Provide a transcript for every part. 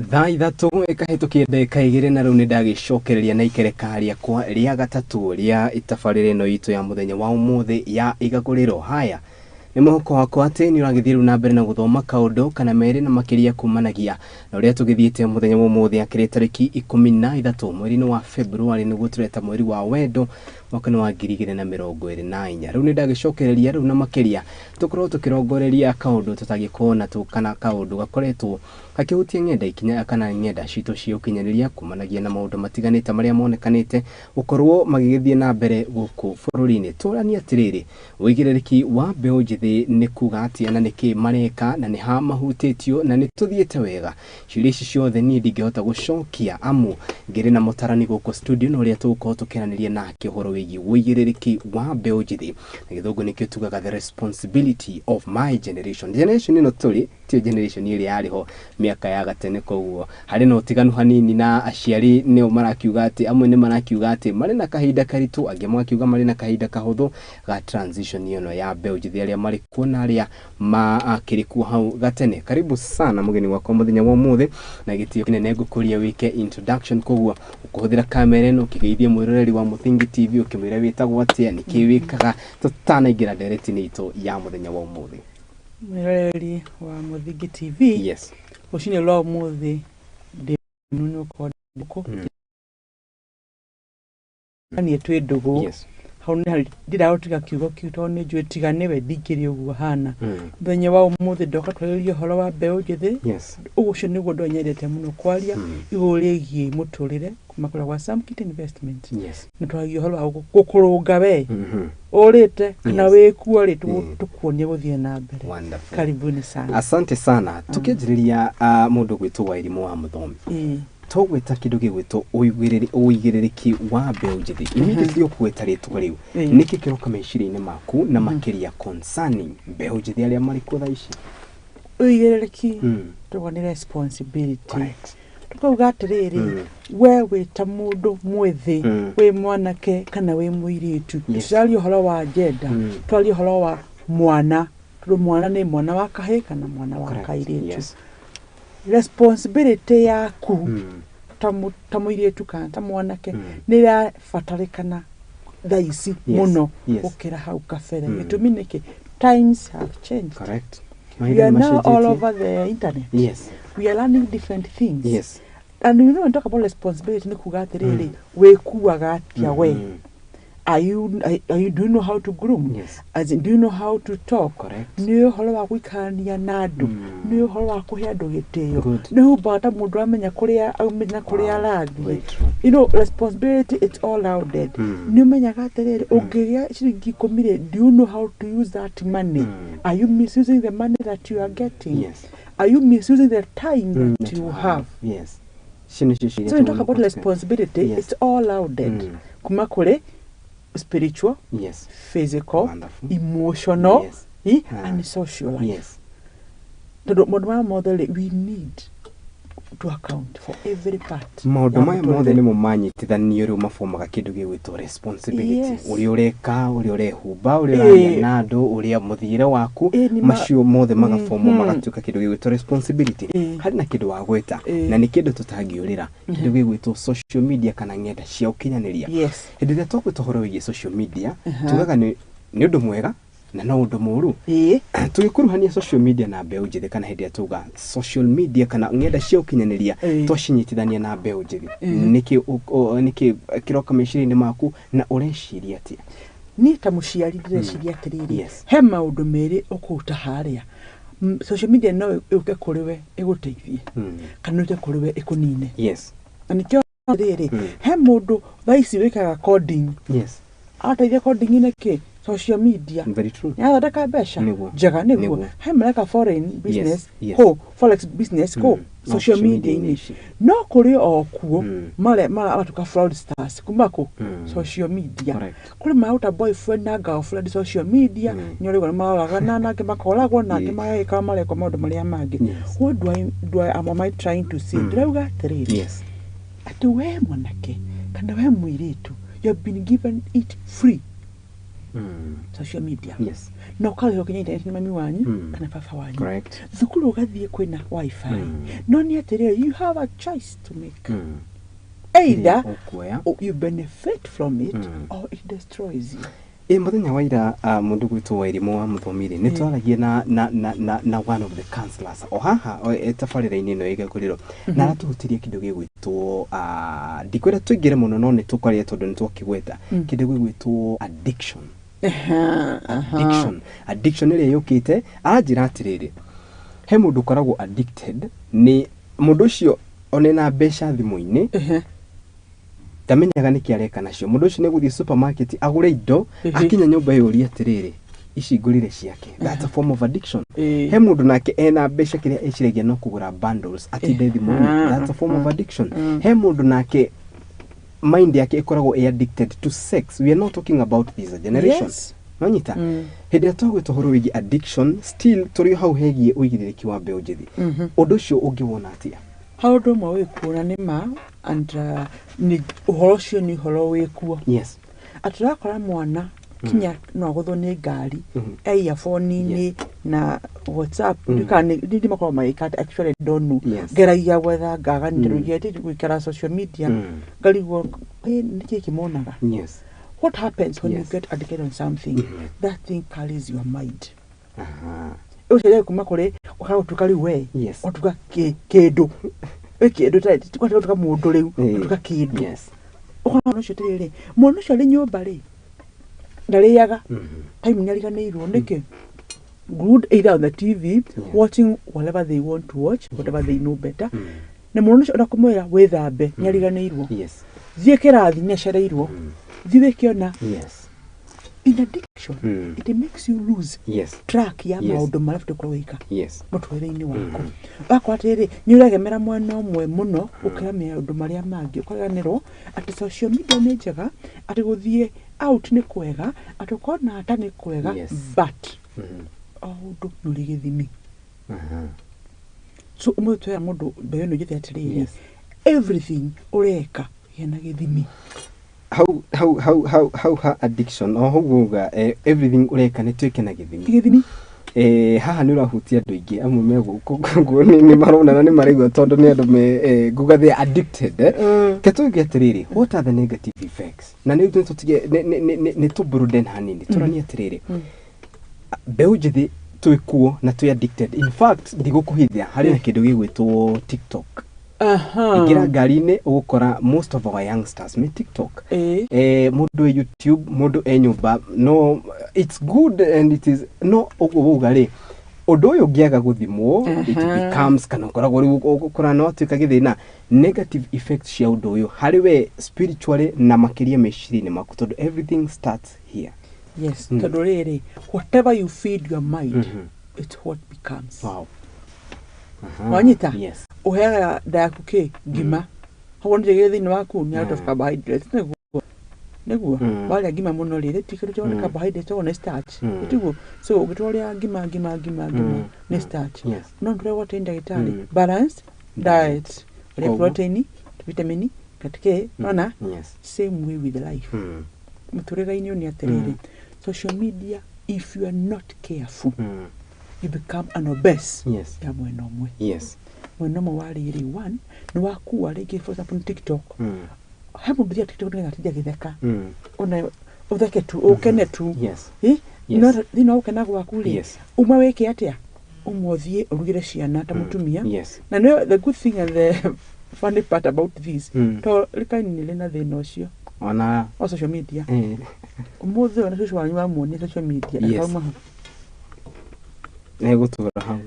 Thaa ithatũ ĩkahĩtũkia ndagĩka igĩrĩ na rĩu nĩndagĩcokereria na ikereka rĩakwa rĩa gatatũ rĩa itabarĩre ĩno itũ ya mũthenya wa ũmũthĩ ya Igaguriro. Haya nĩ mũhuko wakwa atĩ nĩ ũragĩthiĩ rĩu na mbere na gũthoma kaũndũ kana merĩ na makĩria kumanagia na ũrĩa tũgĩthiĩte mũthenya wa ũmũthĩ akĩrĩ tarĩki 13 mweri-inĩ wa February nĩguo tũreta mweri wa wendo mwaka wa 2024. Rĩu nĩndagĩcokereria rĩu na makĩria tũkorwo tũkĩrongoreria kaũndũ tũtagĩkorwo na kana kaũndũ gakoretwo gakihutia ng'enda ikinya kana ng'enda citũ cia ũkinyanĩria kumanagia na maũndũ matiganĩte marĩa monekanĩte gũkorwo magĩgĩthiĩ na mbere gũkũ bũrũri-inĩ. Tũrania atĩrĩrĩ, Wuigiririki wa Mbeu Njithi nĩ kuga atĩa na nĩkĩ mareka na nĩ ha mahutĩtio na nĩ tũthiĩte wega? Ciũria ici ciothe niĩ ndingĩhota gũcokia amu ngĩrĩ na mũtarani gũkũ studio na ũrĩa tũgũkorwo tũkĩaranĩria nake ũhoro wĩgiĩ Wuigiririki wa Mbeu Njithi. Na gĩthũngũ nĩkĩo tugaga the responsibility of my generation. Generation ĩno tũrĩ tio generation ĩrĩa yarĩ ho miaka ya gatene, koguo harĩ na ũtiganu hanini na aciari nĩo marakiuga atĩ amwe nĩ marakiuga atĩ marĩ na kahinda karitũ, angĩ makiuga marĩ na kahinda kahũthũ ga transition ĩno ya Mbeu Njithi arĩa marĩ kuo na arĩa makĩrĩ kuo hau gatene. Karibu sana mũgeni wakwa mũthenya wa ũmũthĩ na gĩtĩo kĩnene ngũkũria wike introduction, koguo ũkũhũthĩra kamera ĩno ũkĩgeithia mwĩroreri wa Mũthingi TV ũkĩmwĩra wĩtagwo atĩa, nĩkĩ wĩkaga, tũtanaingĩra ndereti-inĩ itũ ya mũthenya wa ũmũthĩ. Mwĩroreri wa Mũthingi TV, yes, ushine lwa ũmũthĩ ndĩ nuno kwa ndiko ani etwe ndugu. yes, hau nĩ ndĩraũtiga kiugo kiuto nĩ njũĩ tiganewe ndingĩrĩ ũguo hana mũthenya wa ũmũthĩ ndoka twarĩrie ũhoro wa Mbeu Njithi. yes, ũcio nĩguo ndo nyendete mũno kwaria igũrũ rĩgiĩ mũtũrĩre kuma kũrĩa gwa Sam Kit Investment. yes, nĩ twaragia ũhoro wa gũkũrũnga we ũrĩte kana wĩkuo rĩ tũkuonie gũthiĩ na mbere. wonderful, karibuni sana. asante sana. Tukĩanjĩrĩria mũndũ gwĩtwo wa irimũ wa mũthomi tũgwĩta kĩndũ gĩgwĩtwo Wuigiririki wa Mbeu Njithi. Immediately ũkwĩta rĩtwa rĩu nĩkĩ kĩroka meciria-inĩ maku na makĩria concerning Mbeu Njithi arĩa marĩ kuo thaa ici? Wuigiririki tũgwa nĩ responsibility. Tukauga atĩrĩrĩ, we wĩta mũndũ mwĩthĩ wĩ mwanake kana wĩ mũirĩtu, tũraria ũhoro wa gender, tũraria ũhoro wa mwana, tondũ mwana nĩ mwana wa kahĩĩ kana mwana wa kairĩtu. Responsibility yaku ta mũirĩtu kana ta mwanake nĩ ĩrabatarĩkana thaa ici mũno gũkĩra hau kabere. Gĩtũmi nĩkĩ? Times have changed. Correct. We are now all over the internet. Yes. We are learning different things. Yes. And we don't talk about responsibility ni kuga atiriri wekuaga atia we. Do you know how to groom? Yes. As in, do you know how to talk? Correct. Ni ũhoro wa gũikarania na andũ, ni ũhoro wa kũhe andũ gĩtĩo, ni ũbata mũndũ amenya kũrĩa aumĩte na kũrĩa arathiĩ. You know, responsibility, it's all out there. Ni ũmenyaga atiriri ũngĩgĩa ciringi 10, do you know how to use that money? Are you misusing the money that you are getting? Yes. Are you misusing the time that you have? Yes. So when you talk about responsibility, yes, it's all out there. Kuma kule spiritual, yes, physical, wonderful, emotional, yes, and social life. Yes. We need to account for every part. Maũndũ maya mothe nĩmo manyitithanio rĩu mabomaga kĩndũ gĩgwĩtwo responsibility. Ũrĩa ũreka, ũrĩa ũrehumba, ũrĩa ũraria na andũ, ũrĩa mũthiĩre waku, macio mothe magabomwo magatuĩka kĩndũ gĩgwĩtwo responsibility. Harĩ na kĩndũ wa gwĩta na nĩ kĩndũ tũtangĩũrĩra, kĩndũ gĩgwĩtwo social media kana ng'enda cia ũkinyanĩria. Hĩndĩ ĩrĩa tũgwĩta ũhoro wĩgiĩ social media tugaga nĩ ũndũ mwega na no ũndũ mũru. Tũgĩkuruhania social media na Mbeu Njithi kana hĩndĩ ĩrĩa tuga social media kana ng'enda cia ũkinyanĩria twacinyitithania na Mbeu Njithi, nĩkĩ kĩroka meciria-inĩ maku na ũreciria atĩa? Niĩ ta mũciari ndĩreciria atĩrĩrĩ, he maũndũ merĩ ũkũruta harĩa. Social media no ĩũke kũrĩ we ĩgũteithie kana ĩũke kũrĩ we ĩkũnine. Yes. Na nĩkĩo atĩrĩrĩ, he mũndũ thaa ici wĩkaga coding. Yes. Ateithia coding-inĩ kĩ? Social media. Very true. Yathondeka mbeca njega nĩguo. He mareka foreign business, forex business, social media-inĩ. No kũrĩ o kuo maratuka fraudsters kuma kũ social media. Kũrĩ maruta boyfriend na girlfriend social media, nĩũrĩgwo nĩmaroragana na angĩ makoragwo na angĩ magagĩka marekwo maũndũ marĩa mangĩ. What am I trying to say? Ndĩrauga atĩrĩrĩ, atĩ we mwanake kana we mũirĩtu, you have been given it free. social media. Yes. No kale ho internet ni mami wanyu kana papa wanyu. Correct. Thukuru ugathie kwina wifi. No ni atiriri, you have a choice to make. Either you benefit from it or it destroys you. Muthenya wa ira mundu gwitu wa irimu wa muthomire ni twaragie na one of the counselors o haha etafarira-ini no Igaguriro na ratutirie kindu gigwitwo ndikwira twingire muno no ni tukwaria tondu ni twakigweta kindu gigwitwo addiction. Addiction ile yukite ajira atiriri he mundu koragwo addicted ni mundu ucio onena besha thimu-ini tamenyaga niki areka nacio mundu ucio neguthie supermarket agure indo akinya nyumba yuri atiriri ici ngurire ciake. That's a form of addiction. He mundu nake ena besha kiria eciragia no kugura bundles atinde thimu-ini. That's a form of addiction. He mundu nake mind yake ikoragwo addicted to sex. We are not talking about this generation. Yes. Nonyita hede togwe tohoro wigi addiction still turi hau hegie Wuigiririki wa Mbeu Njithi. Undu ucio ungiwona atia? How do we kuna ni ma and ni uhoro cio ni uhoro wikuo. Yes. Aturakora mwana kinya no gutho ni ngari earphone ni na WhatsApp ndi makoro maikata actually don't know geragia whether gaga ndirugia ti gwikara social media ngarigwo niki kimonaga. Yes. What happens when you get addicted on something? That thing carries your mind. Ushele kumakore wakagutukari we watuka kedo kedo tati kwatuka mundu riu watuka kedo. Yes. Ukona cio tiriri mundu cio ri nyumba ri ndariaga time nyariganirwo niki glued either on the TV watching whatever they want to watch, whatever they know better. Na mundu cio ndakumwira withambe nyariganirwo. Yes. Thie kirathi nyacereirwo thiwe kiona. Yes. In addiction, it makes you lose track ya maundu marafute kurwika. Yes. Mutwere-ini wako. Bakwa atiri ni uragemera mwena umwe muno ukira maundu maria mangi ukaganirwo ati social media ni njega ati guthie out ni kwega ati ukona ata ni kwega but aundu nuri githimi. So umutwera mundu Mbeu Njithi atiri everything ureka yena githimi. How addiction or how everything ureka ne tweke na githimi haha ni urahutia andu ingi amwe mego ni marona na ni marigwa tondu ni andu me guga they addicted ketuge atiriri what are the negative effects na ni tutige ni to burden hanini turani atiriri Mbeu Njithi twikuo na twi addicted. In fact ndigukuhithia hari na kindu gigwitwo TikTok. Igira ngari-ini ugukora most of our youngsters me TikTok. Mundu YouTube, mundu nyumba. No, it's good and it is no ugugari. Undu uyu ngiaga guthimwo it becomes kana koragwo riu ukura no twika githina negative effects cia undu uyu hariwe spiritually na makiria meciria-ini maku tondu everything starts here. Yes, tondu riri whatever you feed your mind it's what becomes. Wow. Wanyita? Yes. Uhera daku ke gima. Hawonje gethini waku ni out of carbohydrates. Neguo. Wale gima muno rire tikiro tyo carbohydrates on starch. Tiguo. So ugitwaria gima ni starch. No ndure wote ndagitari. Balanced diet. Protein, vitamin, katike, ona. Same way with life. Muturega-ini ni atiriri. Social media if you are not careful you become an obese. Ya mwena umwe. Mwena umwe wariri one ni wakuwa rigi for example TikTok. Hapo ndia TikTok ni gatija githeka. Ona utheke tu ukene tu. No thina ukena gwakuri. Uma weke atia umwothie urugire ciana ta mutumia. Na no the good thing and the funny part about this to likaini lena thina ucio ona social media. Umuthe ona social media muone social media akauma nego tura hau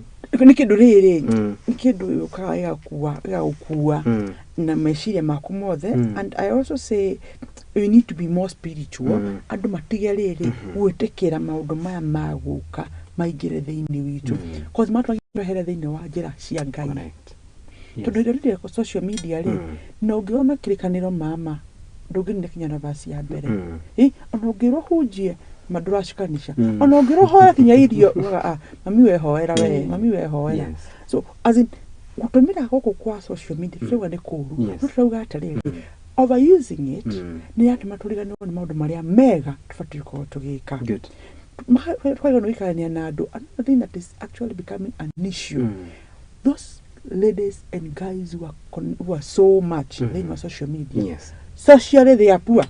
ni kindu riri ni kindu ukaya kuwa na meciria maku mothe. And I also say we need to be more spiritual. Andu matige riri gwitikira maundu maya maguka maingire thiini witu cause matu here thiini wa njira cia Ngai tondu riri ko social media ri no ngiona kirikaniro mama ndugine kinya nafasi ya mbere ona ngiro hunjie madurashikanisha ona ngiro hoya kinya irio mami we hoera we mami we hoera. So as in gutumira goko kwa social media tuga ni kuru tuga atariri overusing it ni atuma tuligane ni maundu maria mega tufati ko tugika. Good. Another thing that is actually becoming an issue. Those ladies and guys who are so much in social media. Yes. Socially they are poor.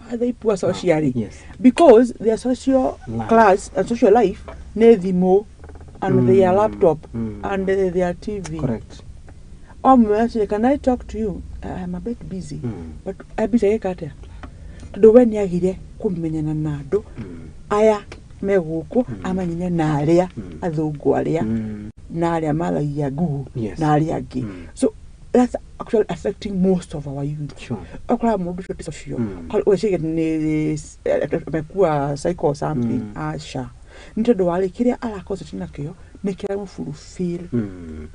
Are they poor socially? Yes. Because their social class and social life need the more and their laptop and their TV. Correct. Actually, can I talk to you? I'm a bit busy. But I'm busy. Do when you get kumenyana nado aya meguko amanyanya na aria athugu aria na aria malagia gugu na aria angi. So that's actually affecting most of our youth. Sure. Akora mundu cyo social. We say ni mekua psycho or something asha. Nitondo wale kiria arakosa tinakyo nikira mufulfill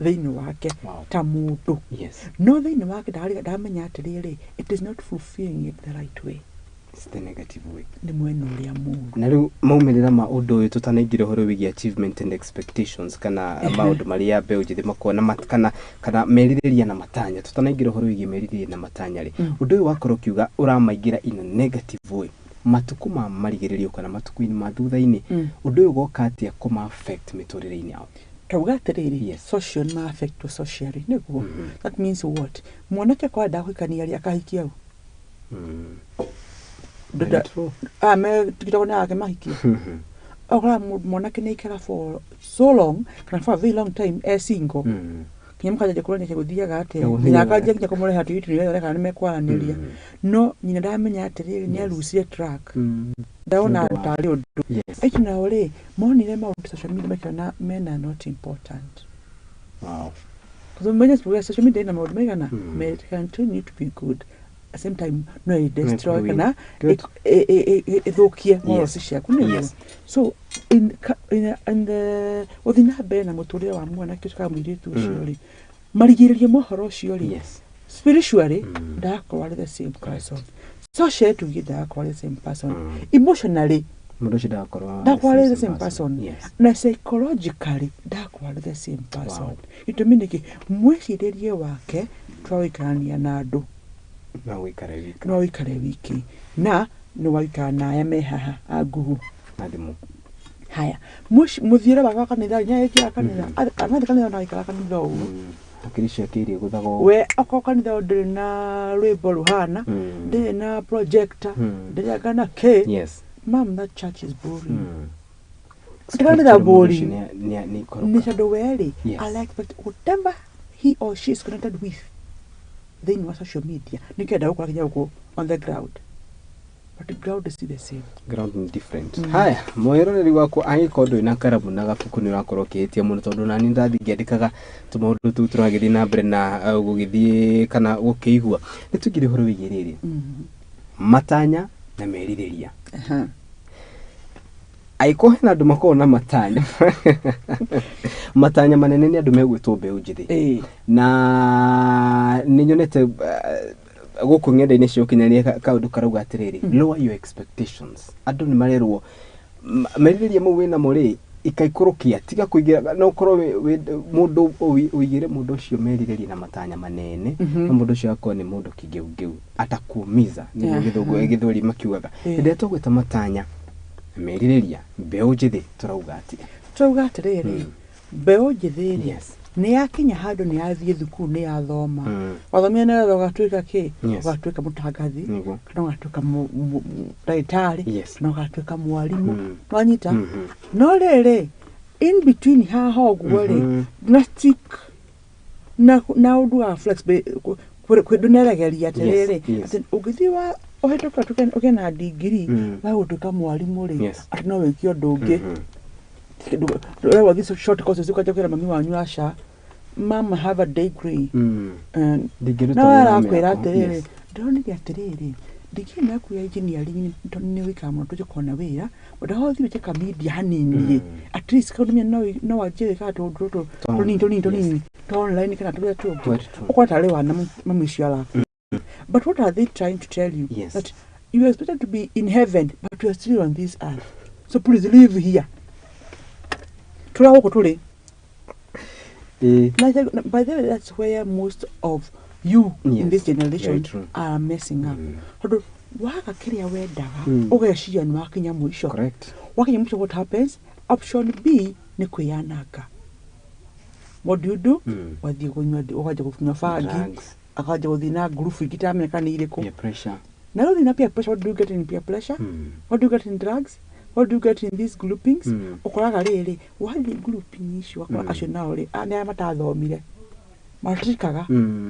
thini wake ta mundu. Yes. No thini wake damenya atiriri, it is not fulfilling it the right way. It's the negative way. Ni mwenu ria mundu. Na riu maumirira ma undu uyu tutanaingire horo wigi achievement and expectations kana maundu maria Mbeu Njithi makona kana meririria na matanya. Tutanaingire horo wigi meririria na matanya ri. Undu uyu wakorwo kiuga uramaingira in a negative way. Matuku ma marigiririo kana matuku-ini ma thutha-ini. Undu uyu goka atia kuma affect miturire-ini yao. Tauga atiriri, social ma affect to socially. Niguo. That means what? Mwanake kwa ndakwikania ria kahikia u. Me tikitoko na ake mahiki. Okra mwanake ne ikara for so long, kana for a very long time single. Kinyamka jaje kuloni cyo guthiaga ate. Nyaka jaje komore hatu yitu ni kana mekwaraniria. No nyina ndamenya atiriri ni arucie track. Ndaona tari undu. Aitu na ore monire maundu social media makana men are not important. Wow. Because when social media na maundu megana, may continue to be good. At the same time, no, it destroy kana ethokia moral cia kunene. So in the within be na muturire wa mwana kituka mwiritu uciori marigiririe mohoro uciori spiritually ndakorwa the same person, socially together ndakorwa the same person, emotionally ndakorwa the same person, na psychologically ndakorwa the same person. Itominiki mwiciririe wake twawikarania na andu no wikare wiki na no waikara na ya mehaha aguhu adimu haya muthire baka kanitha nya yeki kanitha anathi kanitha na ikara kanitha u akirisha kiri guthago we ako kanitha ndiri na rwimbo ruhana ndiri na projector ndiri kana ke mom, that church is boring. Kanitha boring ni shado weli. I like but whatever he or she is connected with then was social media. Nikenda huko akija huko on the ground. But the ground is the same. Ground is different. Haya, moyeroreri wako agikondo ina karabu na gafuku ni wakoro ketie muno tondu nani ndathigiandikaga tumaundu tu turagithi na mbere na gugithie kana gukiigua. Nitugire horo wigiriri. Matanya na meririria. Aiko hena andu makoro na matanya. Matanya manene ni andu megwitwo Mbeu Njithi. Na ninyonete guku ngenda-ini cio kinyania kaundu karauga atiriri lower your expectations. Andu ni marerwo meririria mau wina muri ikaikurukia tiga kuigira no korwo mundu uigire mundu ucio meririria na matanya manene na mundu ucio akone mundu kigeugeu atakuumiza ni githuri makiugaga ende tugwita matanya meririria Mbeu Njithi turauga atiriri Mbeu Njithi ni yakinya handu ni yathie thukuru ni yathoma wathomia na gatuika ki gatuika mutangathi kana gatuika ndagitari no gatuika mwalimu twanyita no rere in between ha hoguo ri na stick na undu wa flexible kwidunerageria atiriri ugithi wa ohetoka tukena degree wa gutuika mwalimu ri atino wikio ndungi these short courses ukaja kwira mami wanyu asha mama have a degree and na akwira atiriri ndoni atiriri degree na kuya engineering ni wika mo to kona wira but how do you take a media hanini at least ka no waje ka to toni online kana to ukwatale wana mami ciala. But what are they trying to tell you? That you are expected to be in heaven but you are still on this earth, so please live here. By the way, that's where most of you in this generation are messing up. Tondu waga kiria wendaga ugeciria ni wakinya mwisho. Correct. Wakinya mwisho, what happens? Option B ni kwiyananga. What do you do? Wathie kunywa, ukaja kunywa fagi, akaja guthii na group ikitameka ni iriku. Peer pressure. Now in peer pressure, what do you get in peer pressure? What do you get in drugs? What do you get in these groupings? Ukoraga riri, wathi grouping icio akora acio nao ri ani matathomire. Matrikaga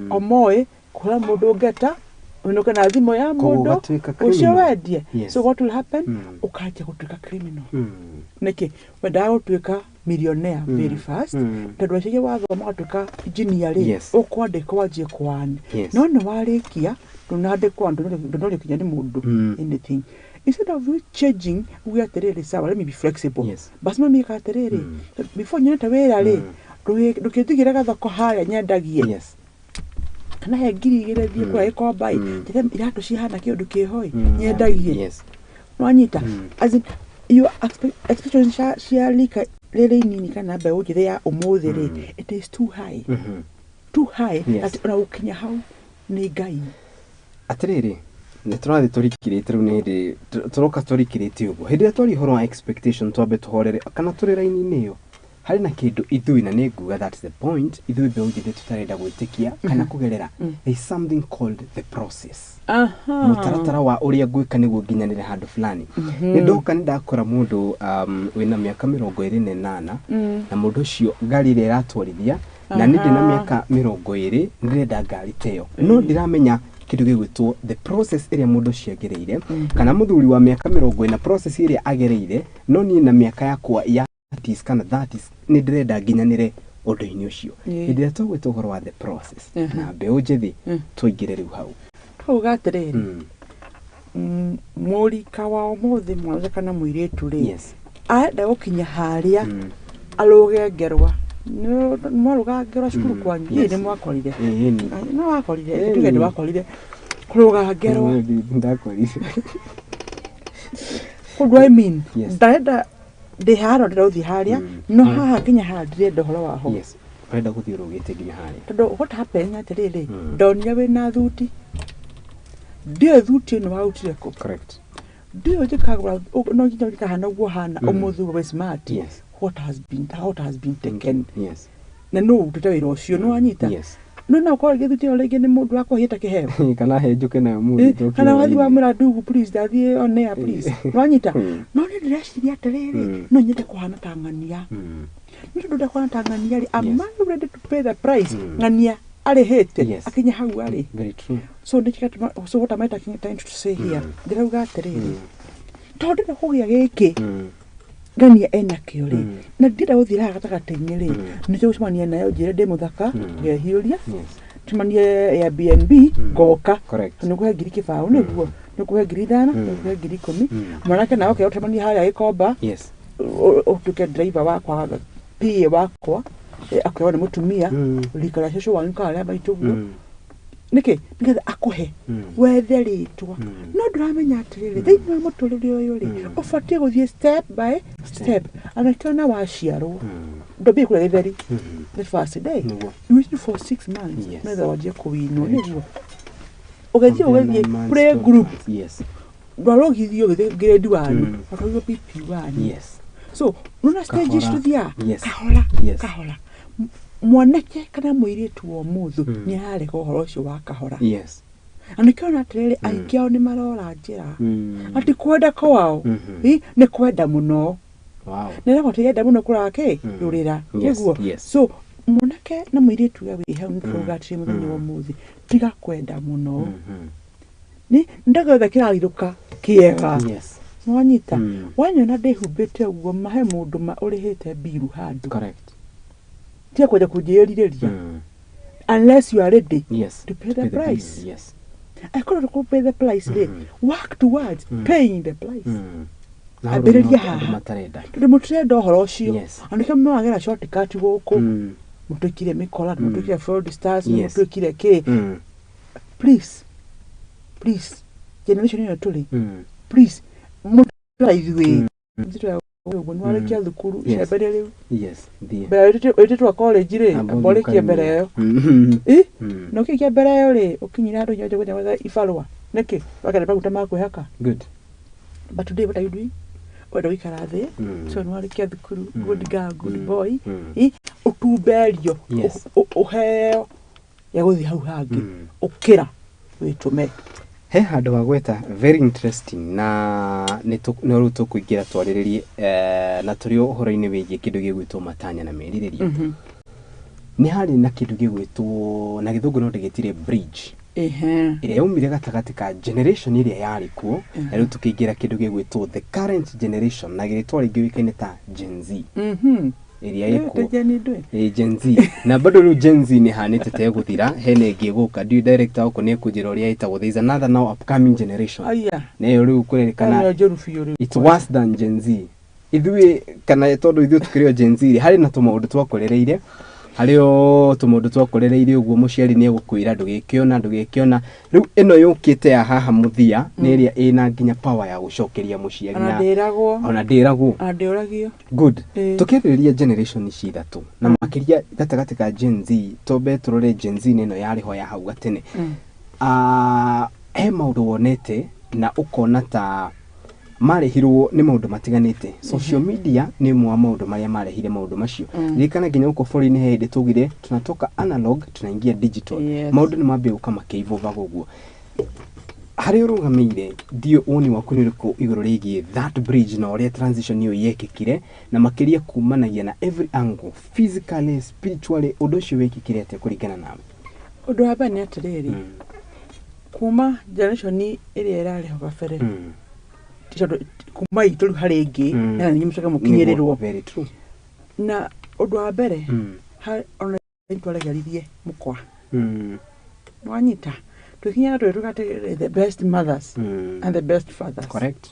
omoe kula mundu ngeta unoka na thimo ya mundu ucio wendie. So what will happen? Ukaja gutuika criminal. Niki wenda gutuika millionaire very fast. Tondu acio wathoma gutuika engineer ukwandika wajie kwani. No ni warikia tunandikwa ndonore kinya ni mundu anything. Instead of you changing, we are terere sawa, let me be flexible. Basi mami ka terere before nyata wera ri ndukitigira gathoko haya nyendagie. Kana he ngiri igire thie kwa ikomba tete iratu cihana kiundu kihoi nyendagie. No anyita as in your expectations share lika rere nini kana Mbeu Njithi ya umuthi ri it is too high. Too high that ona ukinya hau ni ngai. Atiriri ni turathi turikirite riu ni ndi turoka turikirite uguo hindi twari horo expectation twambe tuhorere kana turi raini niyo hari na kindu ithui na ni nguga that's the point ithui Mbeu Njithi tutarenda gwitikia kana kugerera there is something called the process. Mutaratara wa uria gwika niguo nginyanire handu fulani. Ni ndoka ni ndakora mundu wina miaka 28 na mundu ucio ngari ire iratwarithia na ni ndina miaka 20 ndirenda ngari teyo no ndiramenya kindu gigwitwo the process iria mundu ciagereire kana muthuri wa miaka 40 process iria agereire no ni na miaka yakwa ya 30s kana 30s ni ndirenda nginyanire undu-ini ucio ndirenda tugwitwo horo wa the process na Mbeu Njithi tuingire riu hau gatiriri murika wa umuthi mwanza kana muiritu ri aenda gukinya haria aruge ngerwa no mwaruga ngerwa cukuru kwanyu ni mwakorire no wakorire tuge ni wakorire kuruga ngerwa ndakorire. What do I mean? Ndaenda ndiharo ndirothi haria no haha kinya handire ndohoro waho. Urenda guthii rugite nginya haria tondu what happens atiriri ndonire wina thuti ndio thuti no wautire ko. Correct. Ndio jikagura no nginya ukahana guo hana umuthu we smart. What has been taken. Na no tutawira ucio no anyita. No na kwa githuti o rege ni mundu akohita kiheo kana hejuke na mundu kana wathi wa mura ndugu please dathie on air please no anyita no ni ndĩreciria atiriri no nyende kuhana ta ng'ania ni tondu kuhana ta ng'ania ri am I ready to pay the price ng'ania arihite akinya hau ari. Very true. So what am I taking time to say here? Ndirauga atiriri tondu na kugia giki ngania ena kiori na ndira uthira gatagata-ini ri ni tucemania nayo njire ndi muthaka ngehiuria tumanie ya BNB goka ni kuhe ngiri kibao niguo ni kuhe ngiri 5 ni kuhe ngiri 10 mwanake nawe ke utemania haria ikomba utuke driver wakwa pia wakwa akwa ni mutumia rikara shosho wanka aria baituguo niki nigetha akuhe wetheritwo no nduramenya atiriri thiini wa muturire uyu ri ubatie guthie step by step anakiona waciarwo ndobi kula githeri the first day you wait for 6 months nether wajie kuwinwo niguo ugathie play group ndwarogithio grade 1 akoyo PP1 so nuna stages tuthia kahora mwanake kana muiritu wa muthu ni hari ko horo cio wa kahora. Anikiona atiriri aikiao ni marora njira ati kwenda kwao ni kwenda muno. Nira gotienda muno kurake rurira niguo. So mwanake na muiritu ya wi hau nduga atiri muthenya wa muthi tiga kwenda muno ni ndagatha kirariruka kiega mwanyita wanyona ndihubite uguo mahe mundu ma urihite biru handu. Correct. Tia kwaja kujiriria unless you are ready to pay the price. I cannot pay the price. Work towards paying the price. Abiriria haha tundi mutirenda horo ucio andika mwagera shortcut guku mutukire mikora mutukire fraud stars mutukire ke please generation ino tuli please mutiraithwe Wale kia thukuru shebere leo. Yes, dear. Bere tu college re, bole kia bere yo. No kia bere yo le, okinyira ndo nyoje kwa ifalwa. Neke, wakati pa kutama ko haka. Good. But today what are you doing? Whether we can there, so wale kia thukuru, good girl, good boy. Utuberio, uheo ya guthi hau hangi. Ukira witume. He handu wa gweta very interesting na no ruto kuingira twariririe na turi uhoro-ini wigie kindu gigwitwo matanya na meririria ni hari na kindu gigwitwo na githungu no ndigitire bridge ire umire gatagati ka generation iria yari kuo na riu tukiingira kindu gigwitwo the current generation na gitwa ringi wikaine ta Gen Z area iko Gen Z na bado ru Gen Z ni hanite te guthira hene ngiguka du director uko ne kujira uria itago there is another now upcoming generation na yo ru kurerekana it's worse than Gen Z ithui kana tondu ithui tukirio Gen Z hari na tumaundu twakorereire hario tumundu twakorereire uguo muciari ni egukwira ndugikiona riu ino yukite ya haha muthia ni iria ina nginya power ya gucokeria muciari na ona ndiragwo good tukiriria generation ici ithatu na makiria gatagati ka Gen Z tobe turore Gen Z nino yari ho ya hau gatene he maundu wonete na ukona ta marehirwo ni maundu matiganite social media ni mwa maundu maria marehire maundu macio rikana ginya uko foreign head tugire tunatoka analog tunaingia digital maundu ni mambie ukama keivoga guguo hari urugamire dio oni waku ni riko iguru rigie that bridge na ore transition yo yekikire na makiria kumanagia na every angle physically spiritually udoshi wekikire ate kurigana nawe udo haba ni atiriri kuma generation ni iri irari ho gafere kumai tuli harenge na ni mushaka mukinyerirwo very true na undu wa mbere ona ntwaregaririe mukwa wanyita tukinya twetugate the best mothers and the best fathers correct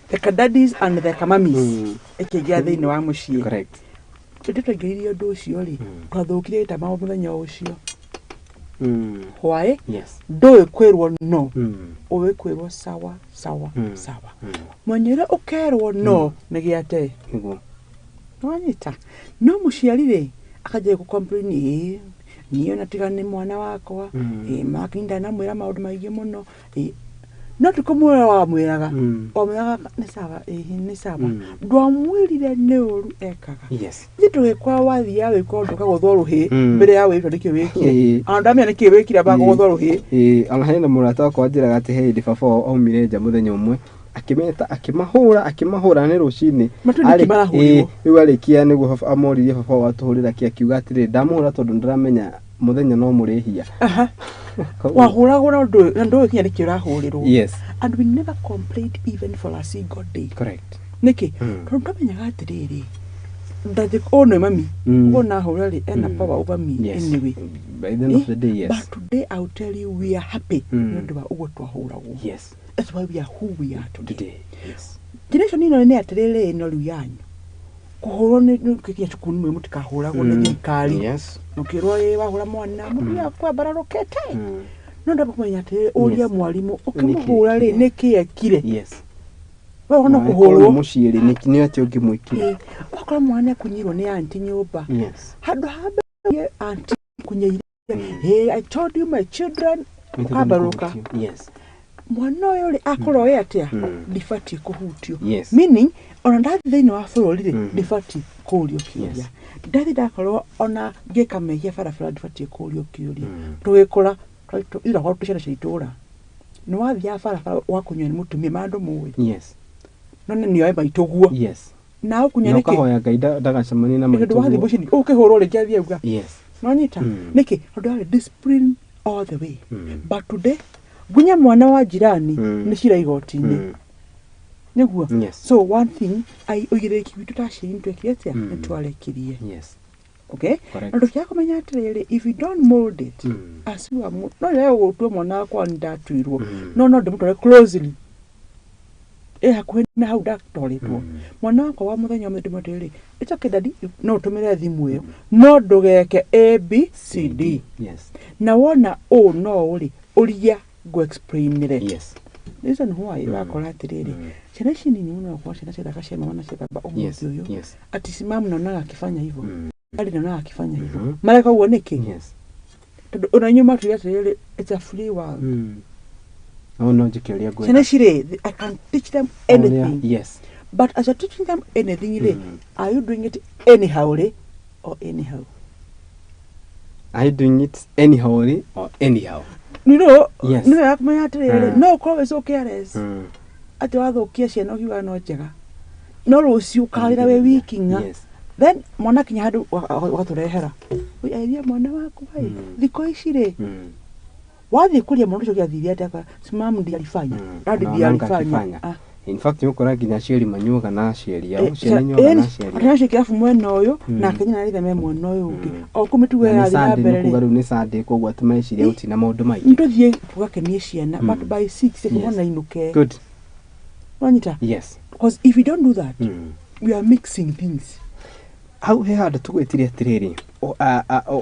the daddies and the kamamis ekigia thini wa mucii correct tutitwagiririe undu ucio ri twathukire ta maundu muthenya ucio why yes do kwirwo no uwe kwirwo sawa monyere ukerwo no nigiate niguo wanyita no muciarire akaje ku complain niyo natigane mwana wakwa makinda na mwira maundu maingi muno no tukumwira wa mwiraga ni sawa ndwamwirire ne uru ekaga yes nitwe kwa wathi yawe ko ndoka guthwo ruhi mbere yawe ndike wiki andamia niki wikira ba guthwo ruhi angahena murata kwa njira gati he ndi baba aumire nja muthenya umwe akimeta akimahura ni rucini riu arikia niguo amoririe baba watuhurira kiuga atiri ndamuhura tondu ndiramenya muthenya no murihia wahuragwo ndo kinya niki urahurirwo yes and we never complained even for a single day correct niki tondu menya atiriri ndaje ono mami wona hurari ena power over me anyway by the end of the day yes but today I'll tell you we are happy ndu wa ugo twahuragwo yes that's why we are who we are today yes generation ino ni atiriri no ruyanyu kuhoro ni kinya chukunu mwe mutikahuragwo ni thirikari yes nukirwo wahura mwana muthia kwa bararokete no ndakumenya atiriri uria mwarimu ukimuhura ri niki ekire yes we ona kuhurwo muciiri ni ati ungimwikire wakora mwana kunyirwo ni auntie nyumba yes hado habe auntie kunyeire hey I told you my children kabaruka yes mwana uyu ri akoro atia difati kuhutio yes meaning ona ndathi thini wa bururi ri difati kurio kiuria ndathi dakoro ona ngikamehia barabara difati kurio kiuria tugikora ira ho tucana ciitura ni wathia barabara wakunywa ni mutumia mandu muwi yes none ni aiba itoguo yes na ukunya niki nokahoya ngaida ndagacemani na maitu wathi bushini ukihoro ri kiathia uga yes nonyita niki ndo discipline all the way but today gunya mwana wa jirani ni cira igoti-ini niguo so one thing Igaguriro witu tashiri twekirete ntwarekirie yes okay ndo kia kumenya atiriri if you don't mold it as you are no leo gutwe mwana kwa ndatwirwo no ndimutore closely hakuhi na hau ndatoretwo mwana wakwa wa muthenya umwe ndimutire it's okay daddy no tumire thimu iyo no ndugeke ABCD yes na wona no uri uria go explainire yes reason why wakora atiriri ciana ici nini muno kwa ciana cia gacema wana cia baba umuthi uyu ati simamu naona akifanya hivyo ali naona akifanya hivyo mareka uo niki unanyuma tu atiriri it's a free world oh no jikeria gwe ciana cire I can teach them anything yes but as you're teaching them anything are you doing it anyhow or anyhow? Are you doing it anyhow or anyhow? You know, yes. No, call is okay as at the other occasion, no, you are not jagger. No, you carry away weaking. Yes. Then Monaki had what to her. We are here, Mona, the coishire. Why they call your motor the attacker, Smam de Alifanya, rather the Alifanya. In fact, you correct in a sheri manuka na sheri ya sheri anashiri kafu mwenoyo na kenya na memo mwenoyo o kumitu we ali abere kugaru ni sade ko gwatuma sheri ya uti na maundu mai ndothie kugakenie ciana but by 6 ekona inuke good wanyita yes because if we don't do that we are mixing things how he had to gwetire atiriri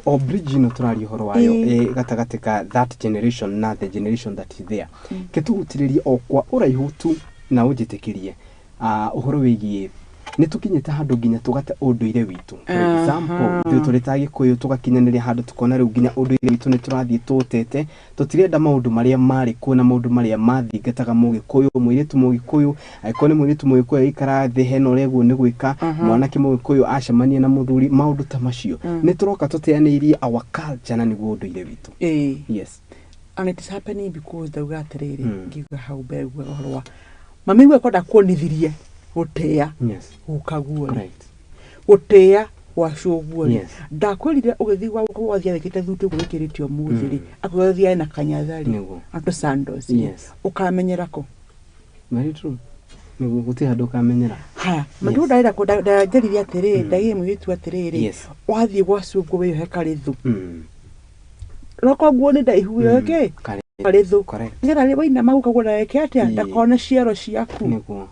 o bridge no turari horo wayo gatagatika that generation na the generation that is there ketugutiriria o kwa uraihu tu na ujitekirie uhoro wigie nitukinyete handu nginya tugate unduire witu for example turitagi kuyu tugakinyanira handu tukona riu nginya unduire witu ni turathie tutete tutirenda maundu maria mari kuna maundu maria mathingataga mugikuyu mwiritu mugikuyu aikone mwiritu mugikuyu ikara thi heno rego ni gwika mwanake mugikuyu acemania na muthuri maundu ta macio ni turoka tuteanirie our culture na niguo unduire witu yes and it is happening because the gatiriri ngiuga hau mbere uhoro wa mami we kwenda kuonithirie gutea yes ukagua right gutea wacugua ndakwirire ugithi gwa gwathia thikite thuti gukiritio muthiri akwathia na kanyathari ato sandos yes ukamenyera ko very true nigu guti handu kamenyera ha mandu ndaira ko ndajeriria atiriri ndagi mwitu atiriri wathie gwacugua we hekarithu roko guone ndaihu yake karithu ngera ri waina maguka gureke atia ndakona ciero ciaku nigu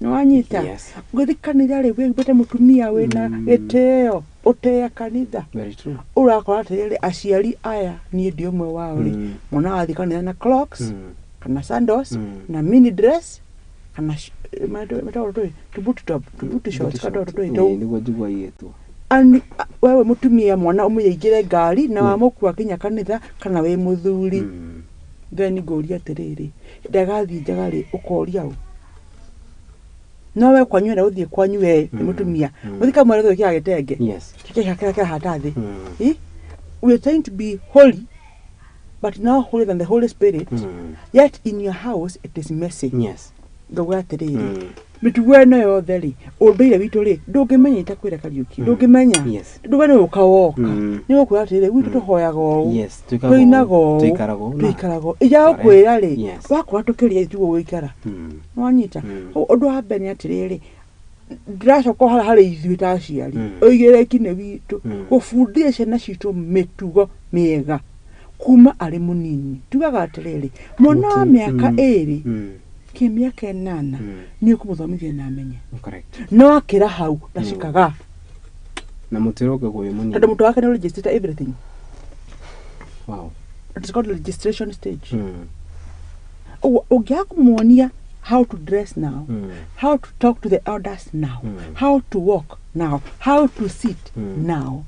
nwanyita guthikanira ri wibete mutumia wina giteo utea kanitha very true urakora atiriri aciari aya ni ndi umwe wao ri mona athikanira na clocks kana sandals na mini dress kana matoto tubuti top tubuti shorts kada toto ndo nigu jigwa yetu ani wewe mutumia mwana umuyeigire ngari na wamukua kinya kanitha kana we muthuri then goria atiriri ndagathi njagari ukoria u nowe kwanywera uthie kwanywe mutumia uthika mwere thio gitenge yes kika hatathi we are trying to be holy but now holier than the Holy Spirit yet in your house it is messy yes ndogo atiriri mituwe no yothe ri unduire witu ri ndungimenya itakwira kariuki ndungimenya ndugane ukawoka ni ukura atiriri witu tuhoyaga u yes tuikarago ija ukwira ri wakura tukiria itugo wikara nwanyita undu wa mbere atiriri ndiracoka hari ithui ta aciari oigire kine witu gubundithia ciana citu mitugo miega kuma ari munini tugaga atiriri mwana wa miaka 2 miaka 8 ni ukumuthomithia na amenye correct no akira hau ndashikaga na mutiroge guyu munini tondu mutu wake ni register everything wow it is called registration stage ugia kumuonia how to dress now how to talk to the elders now how to walk now how to sit now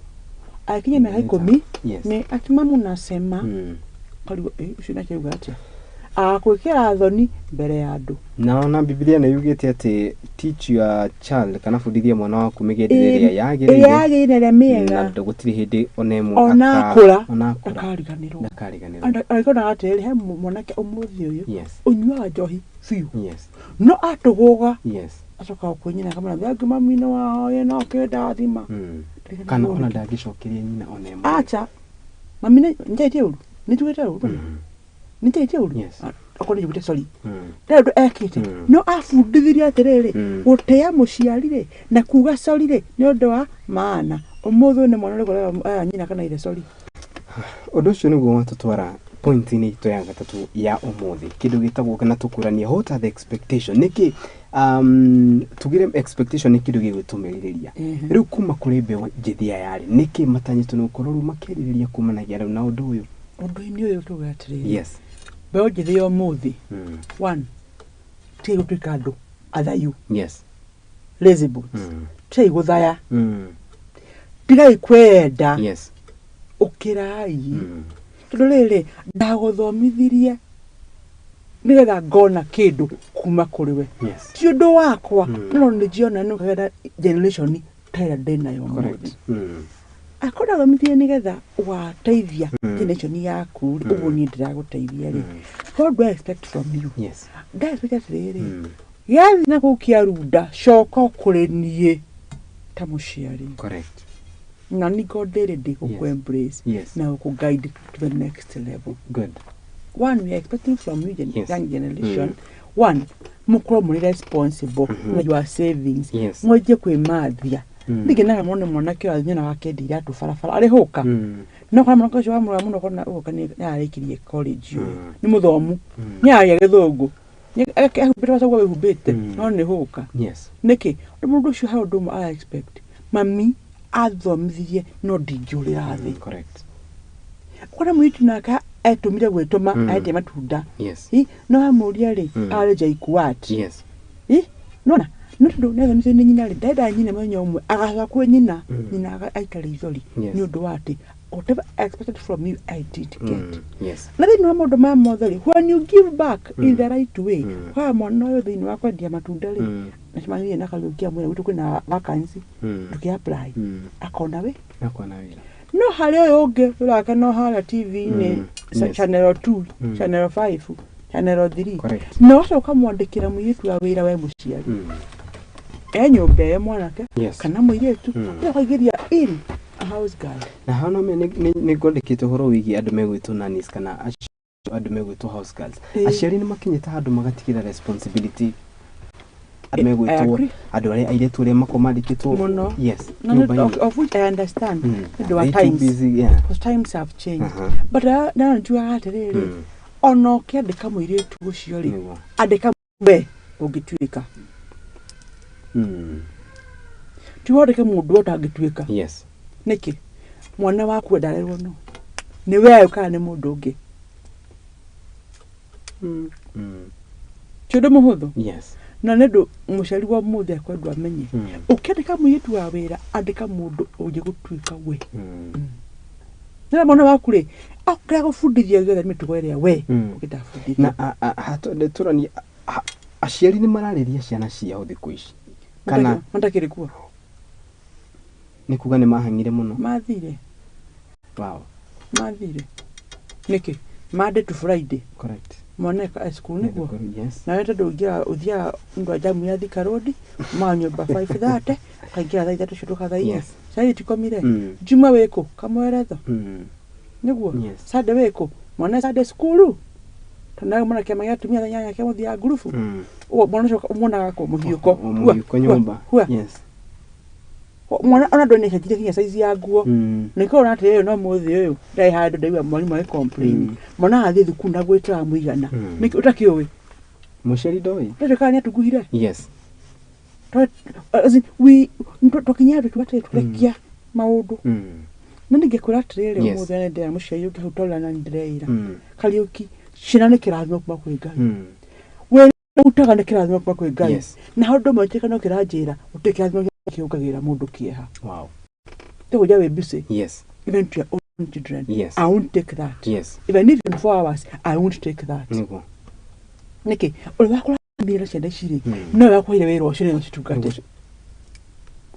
akinya miaka 10 ni atimamu nasema karibu ushina kiuga atia akwikira thoni mbere ya andu na Biblia na yugite ati teach your child kana fundithia mwana waku migendereria yagirire miega ndugutiri hindi onemu onakura akariganirwo arikona atiri he mwanake umuthi uyu unywa njohi fiu no atuguga acoka kunyina kama ndangi mamina wao yena okenda thima kana ona ndangicokeria nyina onemu acha mamina njaitie uru nitugite uru nitaitie uru akoni jubite sorry ndio ekite no afundithiria atiriri gutea muciarire na kuga sorry ri ni undu wa maana umuthu ni mwana riko nyina kana ile sorry undu ucio niguo watutwara point ni to ya gatatu ya umuthi kindu gitagwo kana tukurania what are the expectation niki tugire expectation ni kindu gigwitumiriria riu kuma kuri Mbeu Njithi yari niki matanyito no kororo makiririria kumanagia na undu uyu undu ni uyu tugatiriri yes Mbeu Njithi yo muthi. One, tiga gutuika andu athayu. Yes. Lazy boots. Tiga guthaya. Tiga ikwenda. Yes. Ukirai. Tondu riri ndaguthomithirie nigetha ngona kindu kuma kuri we. Yes. Ti undu wakwa no nijiona no kagetha generation taira ndina yo muthi. Akona thomithie nigetha wateithia generation yaku uguo ni ndiraguteithia ri. What do I expect from you? Yes. I expect riri yathi na gukia runda coka kuri nie ta muciari. Correct. Na ni God ready to embrace. Yes. Now to guide to the next level. Good. One, we are expecting from you, young generation. One, mukro money responsible. You are savings. Yes. Moje kwe madhia. Nige na mwana mwanake wa nyina wake ndira tu farafara ari hoka. No kwa mwanake wa mwana muno kona hoka ni arikirie college yo. Ni muthomu. Nya ya githungu. Akahubira wasa gwa hubete. No ni hoka. Yes. Niki, mundu shu how do I expect? Mami athomithie no ndingiurira thi. Correct. Kora mwitu naka etumire gwetoma ate matunda. Yes. No amuria ri ari jaikuat. Yes. Nona no ndo netha mse ni nyina ri dada nyina manyo umwe agaca kwe nyina nyina aikare ithori ni undu wati whatever expected from you I did get. Yes. Na thini wa maundu ma motheri when you give back in the right way kwa mwana uyu thini wa kwendia matunda ri na chimani na kalukia mwe witu kwina vacancy tukiapply akona we no hari uyu ungi uraka no hala TV ni channel 2 channel 5 channel 3 no wacoka mwandikira muyitu wa wira we muciari nyumba ya mwanake kana muiretu akagiria in a house girl na hano me ni gondekite horo wigi andu megwitwo nannies kana andu megwitwo house girls aciari ni makinyita handu magatigira responsibility andu megwitwo andu aria airetu aria makomandikitwo yes of which I understand the times busy, because times have changed but na njua atiriri ono kiandika muiretu ucio ri andika we ungituika tuwandike mundu otangituika yes niki mwana waku ndarerwo no ni wewe kana ni mundu ungi chodo muhuthu yes na ndu muciari wa muthe akwendu amenye ukiandika muyitu wa wira andika mundu ungi gutuika we na mwana waku ri akira gufundithia gothe mitugo iria we ukitafundithia na hatonde turani aciari ni marariria ciana ciao thiku ici kana mandakire kuwa ni kuga ni mahangire muno mathire wow mathire niki Monday to Friday correct moneka school niguo yes na wete ndugira uthia ndo jamu ya Thika Road manyumba 5:30 kaingira thaa 3 shutuka thaa 4 sai tikomire juma weko kamweretho niguo Sunday weko mwana Sunday school tana mwana kema ya tumia nyanya kema thia grupu mwana wako muhiuko nyumba yes mwana ona ndo nechajire kinya size ya nguo niko na ate no muthi uyu dai hado dai mwalimu ai complain mwana athi thukunda gwitra muigana niki utakiwe musheri doi tete kanya tuguhire yes as in we tokinya twate tulekia maundu na ningekora atirire muthi ane ndera musheri utola na ndireira kariuki cina ni kirathimo kuma kwi Ngai we utaga ni kirathimo kuma kwi Ngai na hondo mweteka no kiranjira utikirathimo kiukagira mundu kieha wow to jawe busy yes even to your own children yes I won't take that yes even if in 4 hours I won't take that niki ulakula mbira chenda shiri no yakwire wero oshire no chitugate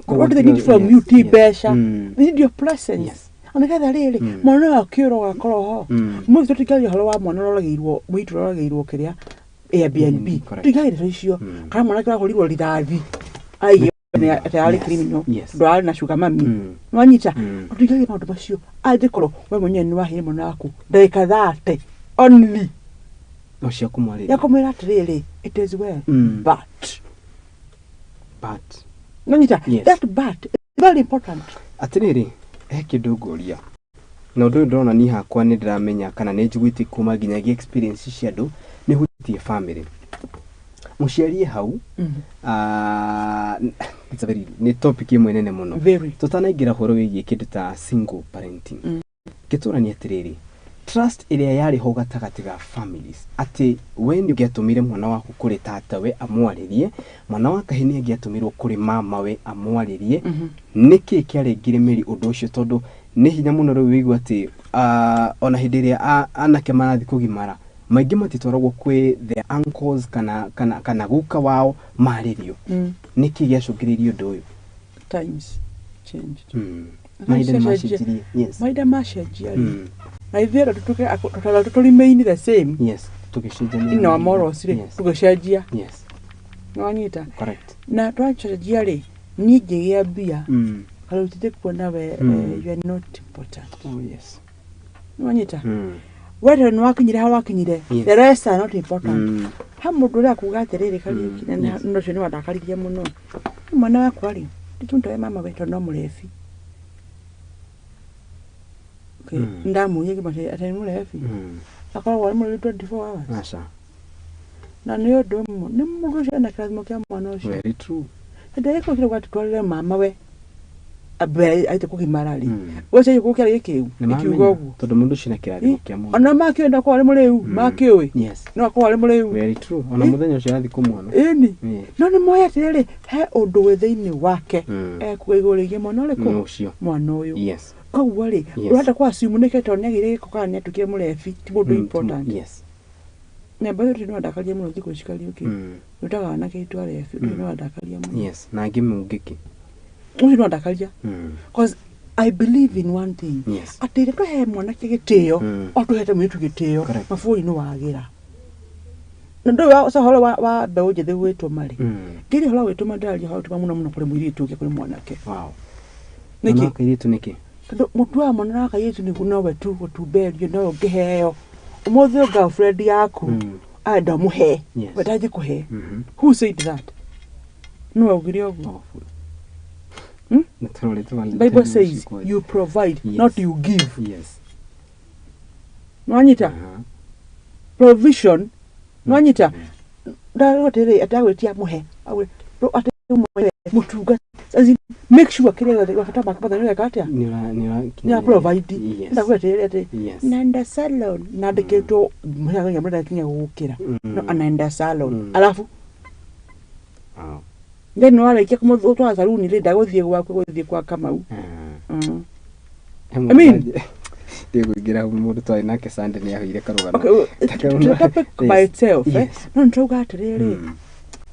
what do they need from you besha they need your presence anakatha riri mwana akiro gakoro ho mu tutikali horo wa mwana roragirwo mwitu roragirwo kiria Airbnb tugaire icio kana mwana kira korirwo rithathi ai tayari criminal ndo na sugar mami nwanyita tutigage maundu macio athikoro we mwenye ni wahire mwana waku ndeka thate only ocia kumwari yakomera atiriri it is well but nwanyita that but very important atiriri kindu nguria na undu ndona ni hakwa ni ndiramenya kana ni njiguiti kuma nginyagia experience cia andu ni hutie family muciari hau it's a very ni topic imwe nene muno tutanaingira horo wigie kindu ta single parenting kitura ni atiriri trust iria yari ho gatagati ga families ati we ni ngiatumire mwana waku kuri tata we amwaririe mwana wa kahini ngiatumirwo kuri mama we amwaririe niki kiarengire meri undu ucio tondu ni hinya muno ri wigwa ati ona hindi iria anake marathi kugimara maingi matitwaragwo kwi the uncles kana guka wao maririo niki giacungiririo undu uyu times changed maida mashajirie yes maida mashajirie na ithera tutuli the same yes tukishijania ino morals ri tugashajia yes nwanyita correct na twachajia ri ni jigia bia kalutite kuona we you are not important yes nwanyita whether no akinyire ha wakinyire the rest are not important hamundu ria kugaterere kali kina no cyo ni wadakaririe muno mwana wakwa ri ndituntoe mama wetu no murefi okay ndamuye kimate atani murefi akora wali muri 24 hours asha na niyo domo ni mugusha na kazi mokya mwana osho very true ndere ko kile kwatwalira mama we abe aite kukimarali wose yukukira yekiu ikiugogu todo mundu shina kirathi kya mwana ona makyo enda ko wali mureu makyo yes no ko wali mureu very true ona muthenya ucio athi kumwana eni no ni moya tere he undu wetheini wake kuigurigie mwana uriko mwana uyu yes ko wali urata kwa simu neketo nyagire ko kana tukire murefi ti mundu important yes na bado tino adakalia muno thiko shikali uki utaga na kitu arefi tino adakalia muno yes na ngimungiki tino adakalia because I believe in one thing yes atire to he mwana kigitio o to hete mwitu gitio mafuri no wagira ndo wa so holo wa Mbeu Njithi wetwo mari kiri holo wetwo madali holo tuma muno kuri mwiritu ke kuri mwanake wow niki kiritu niki ndo mutu wa mwana ka yetu ni kuno wetu kutuberio no ngeheo umothe girlfriend yaku ada muhe bataje kuhe who said that no augire ogu Bible says you provide not you give yes nwanyita provision nwanyita ndarotere atawetia muhe awe atamuhe mutuga make sure kile wafata makapata nile katia ni provide ndawetere ate nanda salon nadeketo mwana mwana kinya gukira no anaenda salon alafu then wale kia kama utwa salon ile ndagothie gwakwe kwa Kamau I mean ngira mundu twari nake Sunday ni ahire karugano topic by itself no ntoga atiriri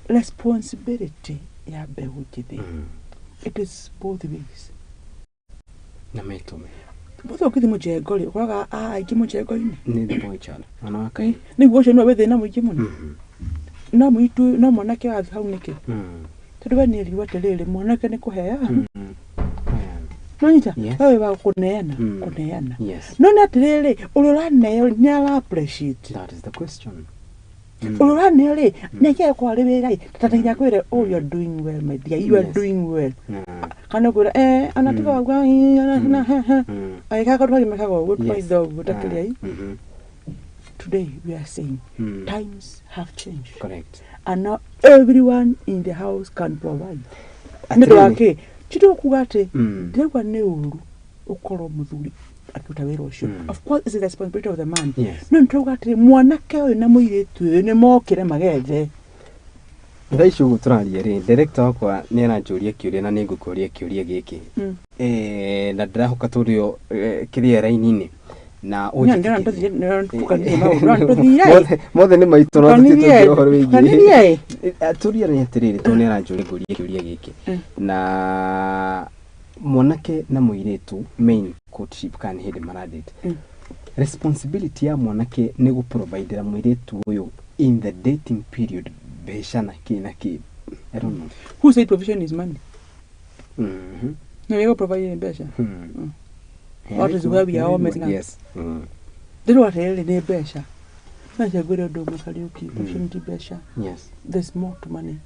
responsibility ya Mbeu Njithi it is both ways na metome botho kithi mujengori kwaga aingi mujengori ni the boy child ana wakai ni gwocio no wethe na muingi muno no mwitu no mwanake wa hau niki tuduwe ni riwa terere mwanake ni kuhea nonyita wewe wa kuneana no na terere ulurane nyala appreciate that is the question ulurane le neke kwa rewera tatanya kwere oh you are doing well my dear you are doing well kana kwera anataka kwa ai kaka twali makago good boy dog utakilia today we are saying times have changed correct and now everyone in the house can provide ndo wake chito kugate ndegwa ne uru ukoro muthuri akutawira ucio of course is the responsibility of the man no ntogate mwanake uyu na muiretu ni mokire magethe ndaicu guturaria ri director wakwa ni aranjuria kiuria na ningukuria kiuria giki na ndirahoka turio kiria raini-ini na mothe ni maitu no tutitugire horo wingi turia ni atiriri tu ni aranjuria kiuria giki na mwanake na muiretu main courtship kan hindi maradate responsibility ya mwanake ni gu provide muiretu uyu in the dating period beshana kina ki I don't know who said provision is money no you go provide besha what is where we are all messing up yes they don't really need besha na chagure do makaliuki provision besha yes there's more to money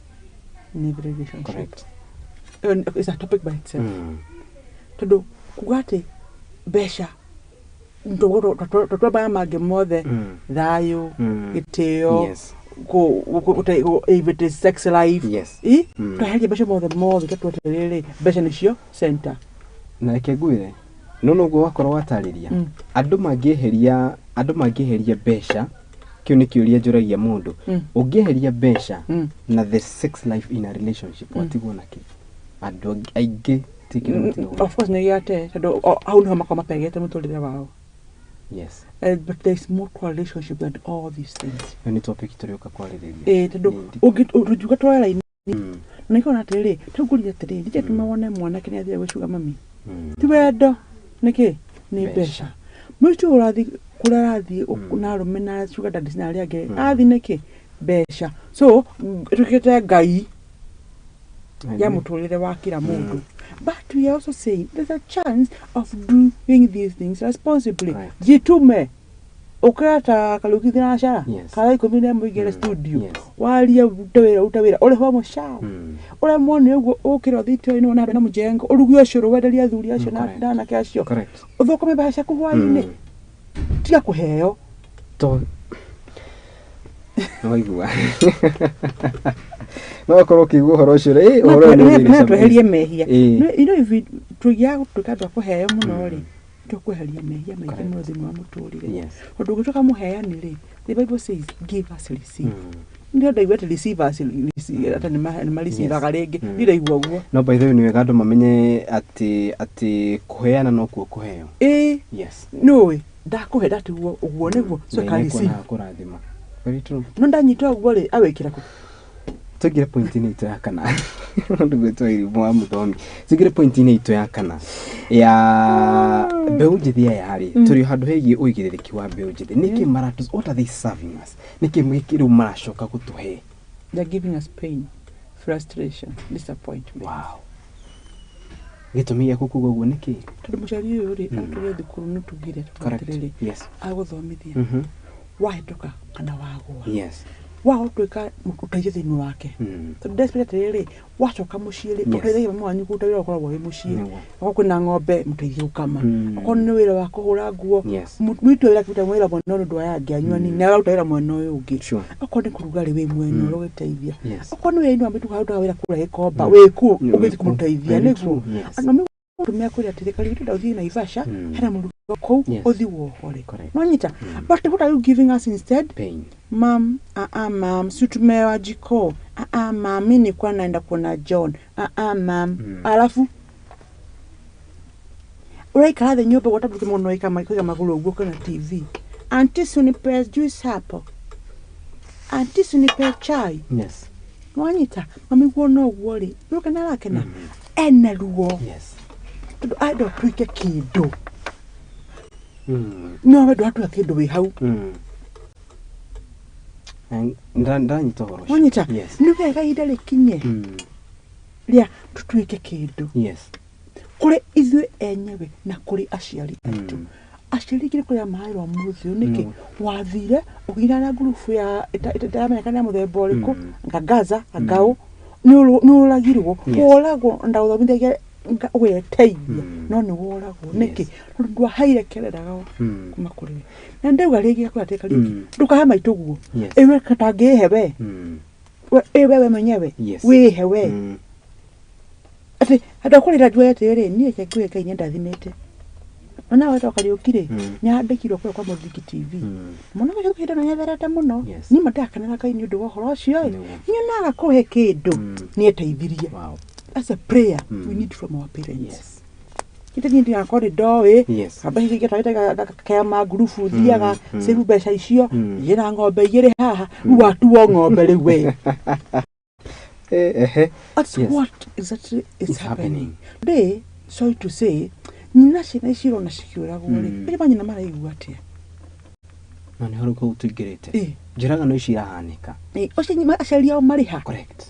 in every relationship correct and it's a topic by itself todo kugate besha ndo tutaba mage mothe thayo giteo yes go even sex life yes tahaje besha mothe tatweterere besha nicio center na kegwire no go wakoro watariria andu mangieheria andu mangĩheria mbeca kiu nĩ kĩũria njũragia mũndũ ũngĩheria mbeca na the sex life in a relationship watigwo naki andu aingĩ of course nĩ yate tondu au nĩ makoma pegete mũtũrĩre wao. Yes. But there's more to a relationship than all these things. Ni topic tũrĩũka kwarĩrĩria. Tondu ũngiuga twara-inĩ nĩ kona atĩrĩrĩ tũngũria atĩrĩrĩ ndije tũmawone mwanake nĩ athire gwĩcuga mami ti wendo nĩkĩ nĩ mbeca mũico ũrathi kũrathi na arũme na sugar daddies na arĩa angĩ athi nĩkĩ mbeca so tũkĩte ngai ya mũtũrĩre wa kila mũndũ. But we also say there's a chance of doing these things responsibly. Jitume ukata kalukithina ashara kala ikomine mwigere studio walia utawira ole homo shao ole mwone ugo ukiro thito ino na mujengo urugio shoro wedelia athuri acio na kiacio uthokome bahasha kuhwaini tiga kuheo to no igua no korwo kiugo horo ucio horo ni tweherie mehia ino ivi tugia tukadwa kuheo muno ri tukweheria mehia maingĩ mũno thĩinĩ wa mũtũrĩre ũndũ ũgĩtuĩka mũheani rĩ the Bible says give us receive ndio ndaigua atĩ receive us ata nĩ mariciraga rĩngĩ ndiraigua ũguo no by the way nĩ wega andũ mamenye atĩ kũheana no kuo kũheo yes no ndakũhe ndatuo ũguo nĩguo so ka receive kũrathima very true no ndanyita ũguo rĩ awĩkĩra kũ tugire point-inĩ itũ ya kana ndũ gwĩtwo irimũ wa mũthomi tugire point-inĩ itũ ya kana ya Mbeu Njithi yarĩ tũrĩ handũ hegiĩ ũigĩrĩrĩki wa Mbeu Njithi nĩkĩ maratus what are they serving us nĩkĩ mwĩkĩrĩu maracoka gũtũhe they're giving us pain frustration disappointment wow gĩtũmi gĩa kuuga ũguo nĩkĩ tondũ mũciari ũyũ rĩ atũgire thukuru nĩ tugire tũtirĩ agũthomithia wahĩtũka kana wagũa yes wao tweka mũteithia thĩinĩ wake tondũ desperate rĩrĩ wacoka mũciĩ rĩ ũteithagia mama wanyu kũruta wĩra ũkoragwo wĩ mũciĩ okorwo kwĩna ng'ombe mũteithie gũkama okorwo nĩ wĩra wa kũhũra nguo mũitua wĩra kĩruta wĩra mwena ũyũ ndwa ya ngĩanyua nini na araruta wĩra mwena ũyũ ũngĩ okorwo nĩ kũruga rĩ wĩ mwena ũrĩa ũgĩteithia okorwo nĩ wĩra-inĩ wa mĩtugo harutaga wĩra kũrĩa gĩkomba wĩ kũ ũgĩthiĩ kũmũteithia nĩguo tumia kuri atirikali ndio uthi na Ivasha hena murugo kou uthi wohore no nyita but what are you giving us instead pain mam mam sutumewa jiko mam mimi nilikuwa naenda kuona John mam alafu uraikara the nyumba watabu kimono ikama maguru uguo kana TV auntie sunipe juice hapo auntie sunipe chai yes no nyita mami kuona uguo ri nuka na lake na ena ruo yes I don't tweak a kiddo. No, I don't tweak a kiddo. We how? And then to horror. Yes. No, I got a kinye. Yeah, to tweak a kiddo. Yes. Kore izu enyewe na kore aciari aitu. Aciari kire kore amahari wa muthi niki wathire ugira na group ya itaramenya kana muthemba uriku ngagaza agao nuragirwo woragwo ndauthomithagia weteithia no nĩ woragwo nĩkĩ ndwa haire kereraga kuma kuri na ndauga rĩngĩ kwateka rĩngĩ ndukahe maituguo ewe katangĩhewe ewe mwenyewe wihewe ati adakorera jwete rĩ niĩ kĩngwe kainye ndathimĩte ona watu akariukire nyandikirwo kwa Mũthiki TV mwana wake kwenda na nyatherete muno ni madakanira kaini undu wa horo cio nyonaga kuhe kindu ni eteithirie as a prayer we need from our parents kita nyindi akore doe abahi kita kama grupu thiaga sebu besha icio yena ng'ombe igire haha watu wo ng'ombe riwe that's what exactly is happening they sorry to say nina cina iciro na cikiuragwo rĩ ĩrĩ banyina maraigua atia na nĩ haruka ũtũingĩrĩte njĩraga no ici irahanĩka ũcio nyima aciari ao marĩ ha correct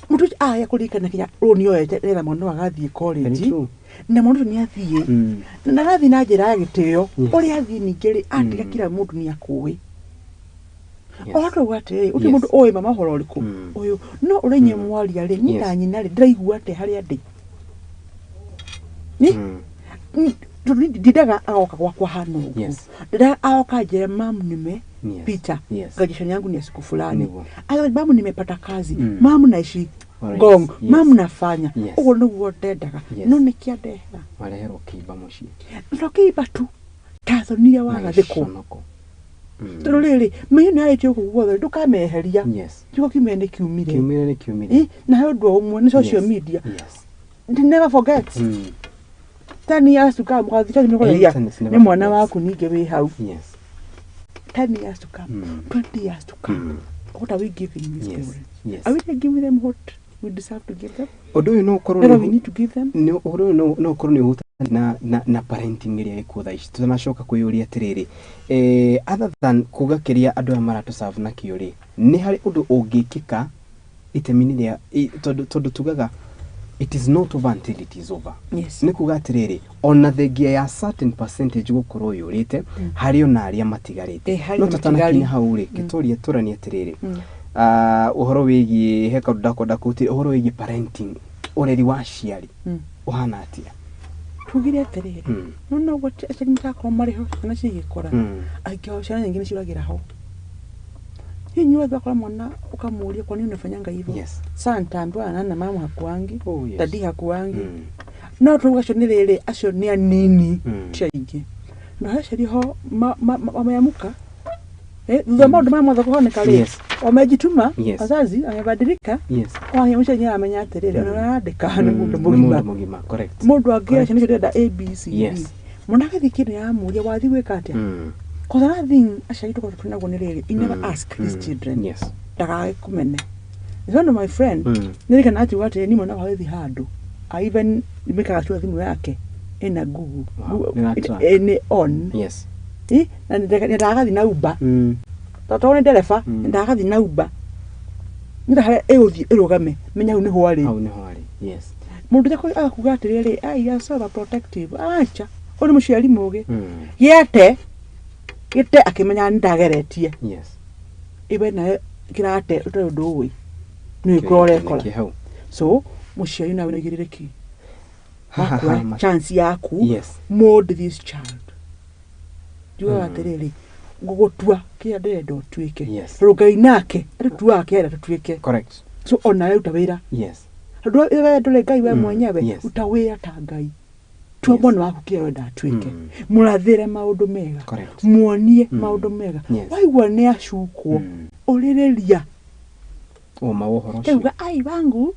mũndũ aya kũrikana kinya rũni oete rĩra mwana agathiĩ college na mũndũ nĩ athiĩ na agathiĩ na njĩra ya gĩtĩo ũrĩa athiĩ ningĩ rĩ atiga kila mũndũ nĩ akũĩ oto gwate ũti mũndũ oĩ mama horo ũrĩkũ ũyũ no ũrenye mwaria rĩ nĩ ta nyina rĩ ndĩraigua atĩ harĩa ndĩ didaga aoka kwa hano dada aoka je mam nime Peter graduation yangu ni siku fulani ayo mam nimepata kazi mam naishi Gong mam nafanya ugo niguo ndendaga no nikiandehera marehero kiiba muciĩ ndokiiba tu tathonire wagathiko Tondũ rĩrĩ meunarĩtie gũkũ guothe ndũkameheria kiugo kiumire kiumire na he ũndũ ũmwe nĩ social media never forget 10 years to come mũgathika nĩ mwana waku ningĩ wĩ hau 10 years to come 20 years to come what are we giving these children? Are we giving them what we deserve to give them? Odo no koroni we need to give them no koroni huta na parenting ĩrĩa ĩkuo thaa ici tunacoka kwĩyũria atiriri other than kugakiria andũ maratu serve na kĩũri nĩ harĩ ũndũ ũngĩkika itemini rĩa tondu tugaga it is not over until it is over. Nĩ kuga atiriri ona thengia ya certain percentage gukorwo yũrĩte harĩ ona arĩa matigarĩte no tutanakinya hau rĩ gĩtoria turani atiriri uhoro wĩgiĩ heka ndakonda kuti uhoro wĩgiĩ parenting ureri wa ciari uhana atia tugire atiriri no what actually mtakora mariho kana cigikora aikio ciana nyingine ciuragira ho hinyuwe bakora mwana ukamuulia kwa nini unafanyanga hivyo santa mbwa na mama hakuangi dadi hakuangi no tugaconirere acio ni anini chaingi no haceri ho mayamuka thutha maundu ma mothe kuhoneka ri wamejituma wazazi amebadilika kwa hiyo mshenye amenya atiriri anaandika ni mundu mugima correct mundu angia ciana cirenda abc mwana gathikire ya muria wathi gwika atia because another thing actually to go you never ask these children daga kumene is one of my friend nilika na ati watu ni mwana wathi hado I even nimeka tu thimu yake ina Google ene on na ndagathi na Uber tatone nderefa ndagathi na Uber nda hare euthi irugame menya ni hwari mundu jako akuga atiriri ai ya so protective acha uri muciari muge yete gite akimenya ndageretie ibe na kirate utondo we ni kurore kola so muciari na Wuigiririki hakwa chance yaku mold this child jua atiriri gugutua kia ndendo twike rugai nake rutua kia twike correct so ona utawira ndu iwe ndule ngai we mwenyewe utawira ta ngai tuo mwana waku kia wenda twike murathire maundu mega muonie maundu mega waigua ni acukwo urireria o mawohoro cio uga ai wangu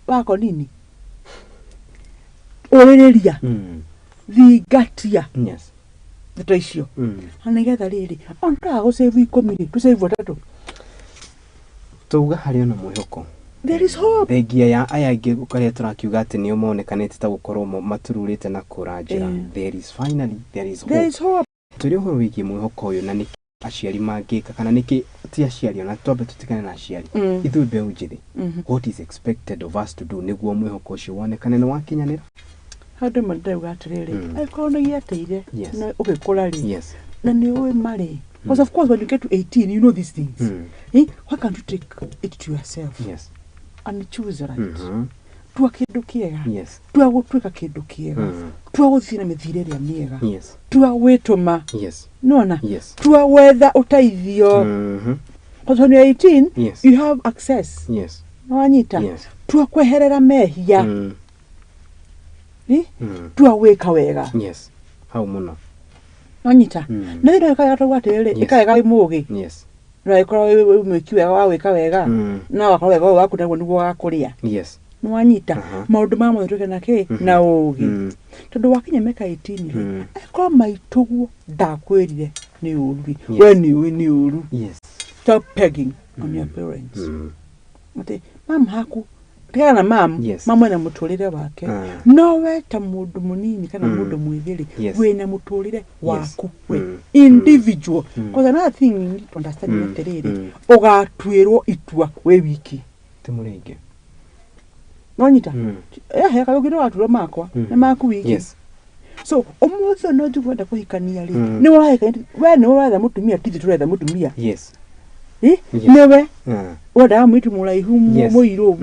wako nini urireria thigatia ndeto icio anigetha riri onta go save 10 tu save 3 tuga hari ona mwihoko there is hope thengia ya aya ingi ukaria turakiuga ati nio monekanete ta gukorwo matururite na kuranjira there is hope turi horo wiki mwihoko uyu na niki aciari mangika kana niki ti aciari ona twambe tutikane na aciari ithu Mbeu Njithi what is expected of us to do niguo mwihoko ucio wonekane na wakinyanira hado mandauga atiriri aikorwo ni giateire na ugikura ri na ni uwe mari because of course when you get to 18 you know these things why can't you take it to yourself and choose right tua kindu kiega tua gutwika kindu kiega tua guthina mithire ria miega tua wituma nona tua wetha utaithio because when you're 18 you have access no anyita tua kweherera mehia tua weka wega how muno anyita na ndio kaya to watere ikaya mugi na ikora mwekiwe wa weka wega na wakora wega waku ndio niguo gakuria no anyita maundu ma mwe tuke nake na ugi tondu wakinya meka 18 ikora maituguo ndakwirire ni uri we ni uru stop pegging on your parents mate mam haku tigana mam mama na muturire wake no weta mundu munini kana mundu mwithiri we na muturire waku we individual because another thing you need to understand atiriri ugatwirwo itua we wiki timurenge no nyita kayo kido aturo makwa na maku wiki so omotho no tukwenda kuhikania ri ni wahika we ni wetha mutumia tithi turetha mutumia newe oda mwitu mulaihu muiru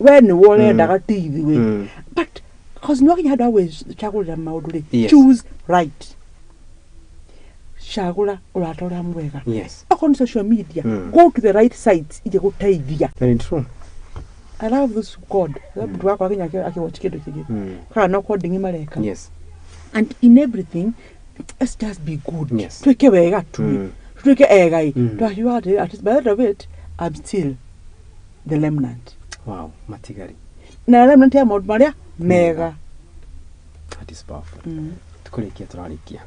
we ni worenda gatithi we but cause no kinya hada we chagula maundu ri choose right shagula uratora mwega on social media go to the right sites ije guteithia very true I love this God mtu wako akinya akiwatch kido kige kana coding mareka and in everything let's just be good tweke wega tu tutuke egai twahiwate at by the end of it I'm still the remnant. Wow, matigari na remnant ya maundu maria mega. That is powerful. Tukulikia turarikia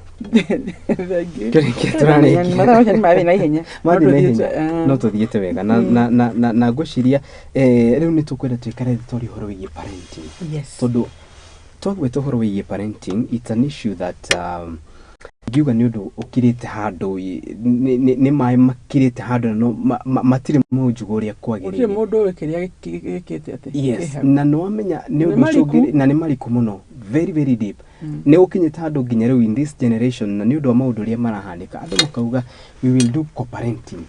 no tuthiete wega na ngwiciria riu ni tukwenda twikare tori horo wigie parenting. Tondu twagweta horo wigie parenting, it's an issue that giuga ni undu ukirite handu ni mai makirite handu no matire mujugo uria kwagirire mundu wekiria gikite ate. Yes, na no amenya ni undu cungiri na ni mariku muno, very very deep. Ne ukinyita handu nginya riu in this generation na ni undu wa maundu ria marahanika andu makauga we will do co-parenting.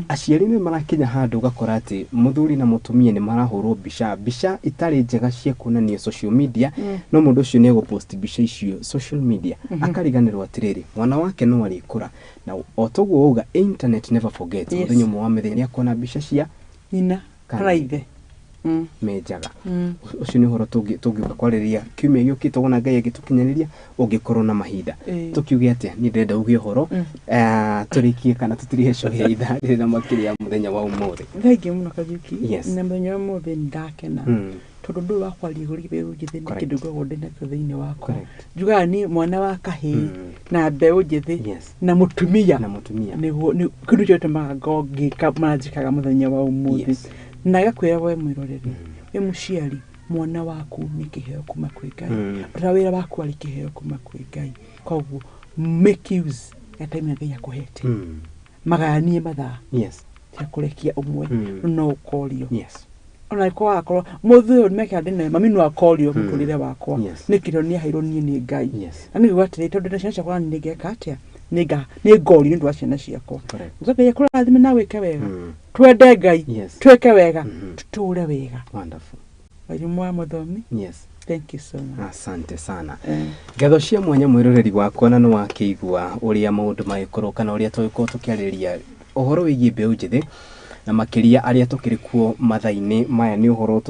Aciari ni marakinya handu gakora ati muthuri na mutumia ni marahurwo bica itari njega cia kuonania social media, no mundu ucio ni post bica icio social media akariganirwo atiriri mwana wake no arikura na otoguo uga internet never forgets. Muthenya mwa mithenya kuona bica cia ina kana ithe mejaga ucio ni horo tugiuka kwariria kiumia giukite wona Ngai agitukinyaniria ungikorwo na mahinda tukiuge atia ni ndenda ugie horo turikie kana tutirihe shohia ithari na makiria muthenya wa umuthi. Thangi muno Kariuki na muthenya wa umuthi ndakena tondu ndu wakwaria iguri Mbeu Njithi ni kindu ngoragwo ndina kio thiini wakwa. Njugaga ni mwana wa kahii na Mbeu Njithi na mutumia ni kindu kio tumaga ngika manjikaga muthenya wa umuthi. Na gakwira we mwiroreri we muciari mwana waku ni kiheo kuma kwi Ngai, rawira waku ari kiheo kuma kwi Ngai, koguo make use ya time Ngai akuhete maganie mathaa ya kurekia umwe no ukorio ona ko akoro muthu meke andine mami no akorio muturire wakwa nikiro ni hairo ni Ngai na ni gwatire tondu na ciana kwa ni ngeka atia ni ngori ndu aciana ciakwa nzobe ya kurathime na wike wega twende Ngai tweke wega tuture wega. Wonderful. Wajumwa muthomi. Thank you so much. Asante sana. Ngatho cia mwanya mwiroreri wakwa na no wakiigua uria maundu magikorwo kana uria twiko tukiariria uhoro wigie Mbeu Njithi na makiria aria tukirikuo mathaini maya ni uhoro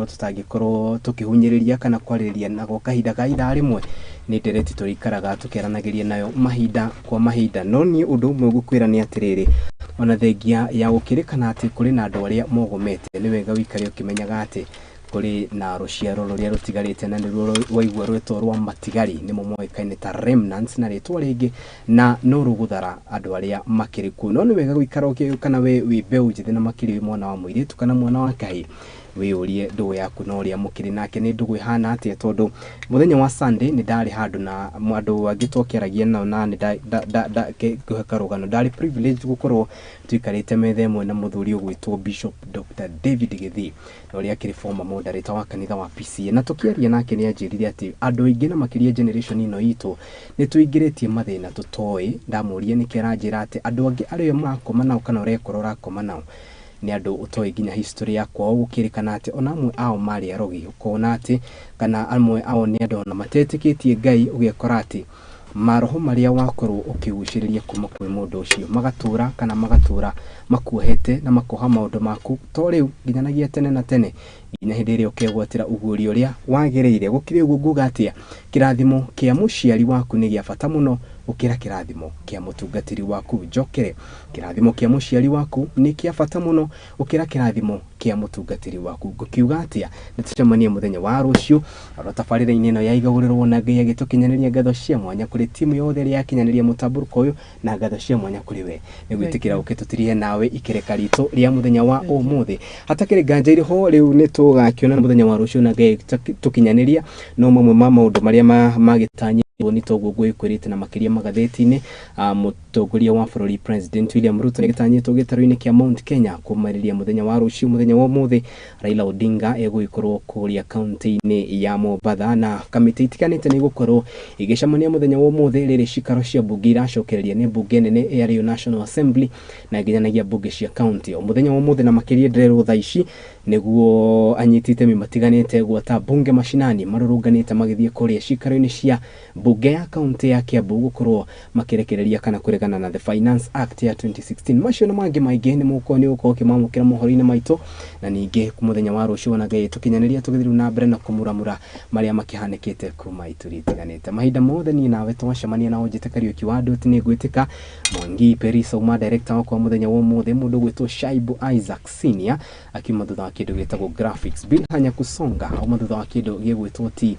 tutangikorwo tukihunyiriria kana kwariria na kahinda ga ira rimwe ni ndereti turikaraga tukeranagiria nayo mahinda kwa mahinda. No ni undu umwe gukwira ni atiriri ona thengia ya gukirikana ati kuri na andu aria mogomete ni wega wikare ukimenyaga ati kuri na ruciaro ruria rutigarite na niruo waigua rweto rwa matigari ni momoikaine ta remnants na ritwa ringi na no ruguthara andu aria makiriku. No ni wega gwikara kana we Mbeu Njithi na makiri mwana wa muiritu kana mwana wa Ngai wiurie ndugu yaku no ria mukiri nake ni ndugu ihana atia tondu muthenya wa Sunday ni ndari handu na andu agitokeragia na ni karugano ndari privilege gukorwo twikarite metha imwe na muthuri ugwitwo Bishop Dr. David Njithi no ria kiri former moderator wa kanitha wa PCA na tukiaria nake ni anjirire ati andu ingi na makiria generation ino itu ni tuingiritie mathina tutoi. Ndamurie ni kiranjira ati andu angi ario makoma nao kana urekora urakoma nao ni andu utoi ginya history yakwa gukirikana ati ona amwe ao mari arogi ukona ati kana amwe ao ni andu na matetikitie Ngai ugekora ati maroho maria wakorwo ukiguciriria kuma kwi mundu ucio magatura makuohete na makoha maundu maku to riu nginyanagia tene na tene nginya hindi iria ukegwatira uguri uria wagiriire gukire uguo nguga atia kirathimo kia muciari waku ni gia bata muno ukira kirathimo kia mutungatiri waku njokere. Kirathimo kia muciari waku ni kia bata muno ukira kirathimo kia mutungatiri waku. Ngukiuga atia nitucemanie muthenya wa rucio aro tabarira-ini ino ya Igaguriro na Ngai agitukinyaniria ngatho cia mwanya kuri timu yothe ria kinyaniriria mutaburuko uyu na ngatho cia mwanya kuri we ni gwitikira ukitutirie nawe ikereka ritu ria muthenya wa umuthi hatakiri nganja iriho riu ni tugakiona muthenya wa rucio na Ngai tukinyaniria no mamwe ma maundu maria magitanye ni toguo gwikirite na makiria magatheti-ini mutongoria wa bururi President William Ruto ni gitanyitwo gitaro-ini kia Mount Kenya kumariria muthenya wa rucio muthenya wa umuthi. Raila Odinga egwikorwo kuria county-ini ya Mombasa na kamiti itikanite ni gukorwo igicamania muthenya wa umuthi riri cikaro cia bunge iracokereria ni bunge nene ya National Assembly na nginyanagia bunge cia county o muthenya wa umuthi na makiria nderero thaa ici niguo anyitite mimatiganite gwata bunge mashinani marurunganite magithie kuria cikaro-ini cia bunge ya kaunti ya Kiambu gukorwo makirekereria kana kuregana na the Finance Act ya 2016. Macio na mangi maingi ni mukoni uko kimamukira mohoro-ini maitu na ningi kumuthenya wa rucio wanagai tukinyaniria tugithiru na mbere na kumuramura maria makihanikite kuma ituri tiganite. Mahinda mothe ni nawe twacemania na onjite Kariuki wa Doti ni gwitika Mwangi Perisa uma director kwa muthenya wa mothe mundu gwitwo Shaibu Isaac Senior akiuma thutha wa kindu gitagwo graphics Bill hanya kusonga uma thutha wa kindu gigwitwo ti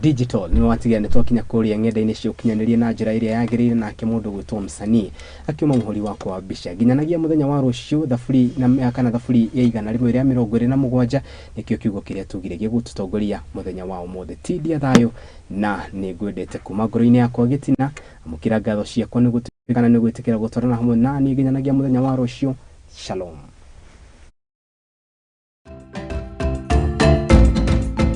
digital ni watigane twakinya kuria ngenda-ini cia ukinyaniria na njira iria yagirire nake mundu gwitwo msanii akiuma muhuri wako wa Bisha ginyanagia muthenya wa rucio thafuri na kana thafuri ya 127 nikio kiugo kiria tugire gigututongoria muthenya wa umothe tidia thayo na nigwendete kuma ngoro-ini yakwa gitina amukira ngatho ciakwa ni gutikana ni gwitikira gutwarana hamwe na ni ginyanagia muthenya wa rucio. Shalom.